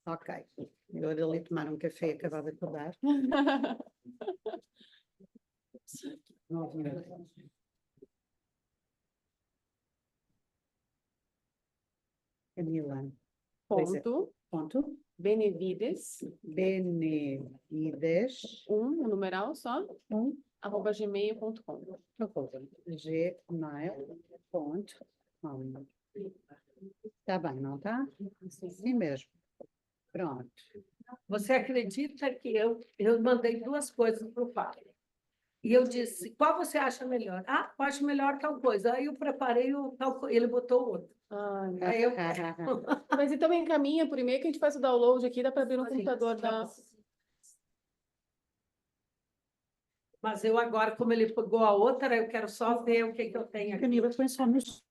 Ok. Eu vou ali tomar um café e acabar de acordar. Camila. Ponto. Benevides. Benevides. Um numeral só. @ gmail.com. gmail.com. Está bem, não está? Sim mesmo. Pronto. Você acredita que eu mandei 2 coisas para o Fábio? E eu disse, qual você acha melhor? Ah, eu acho melhor tal coisa. Aí eu preparei ele botou outro. Aí eu... Mas então encaminha por e-mail que a gente faz o download aqui, dá para abrir no computador da... Mas eu agora, como ele pegou a outra, eu quero só ver o que eu tenho aqui. Camila, põe só nos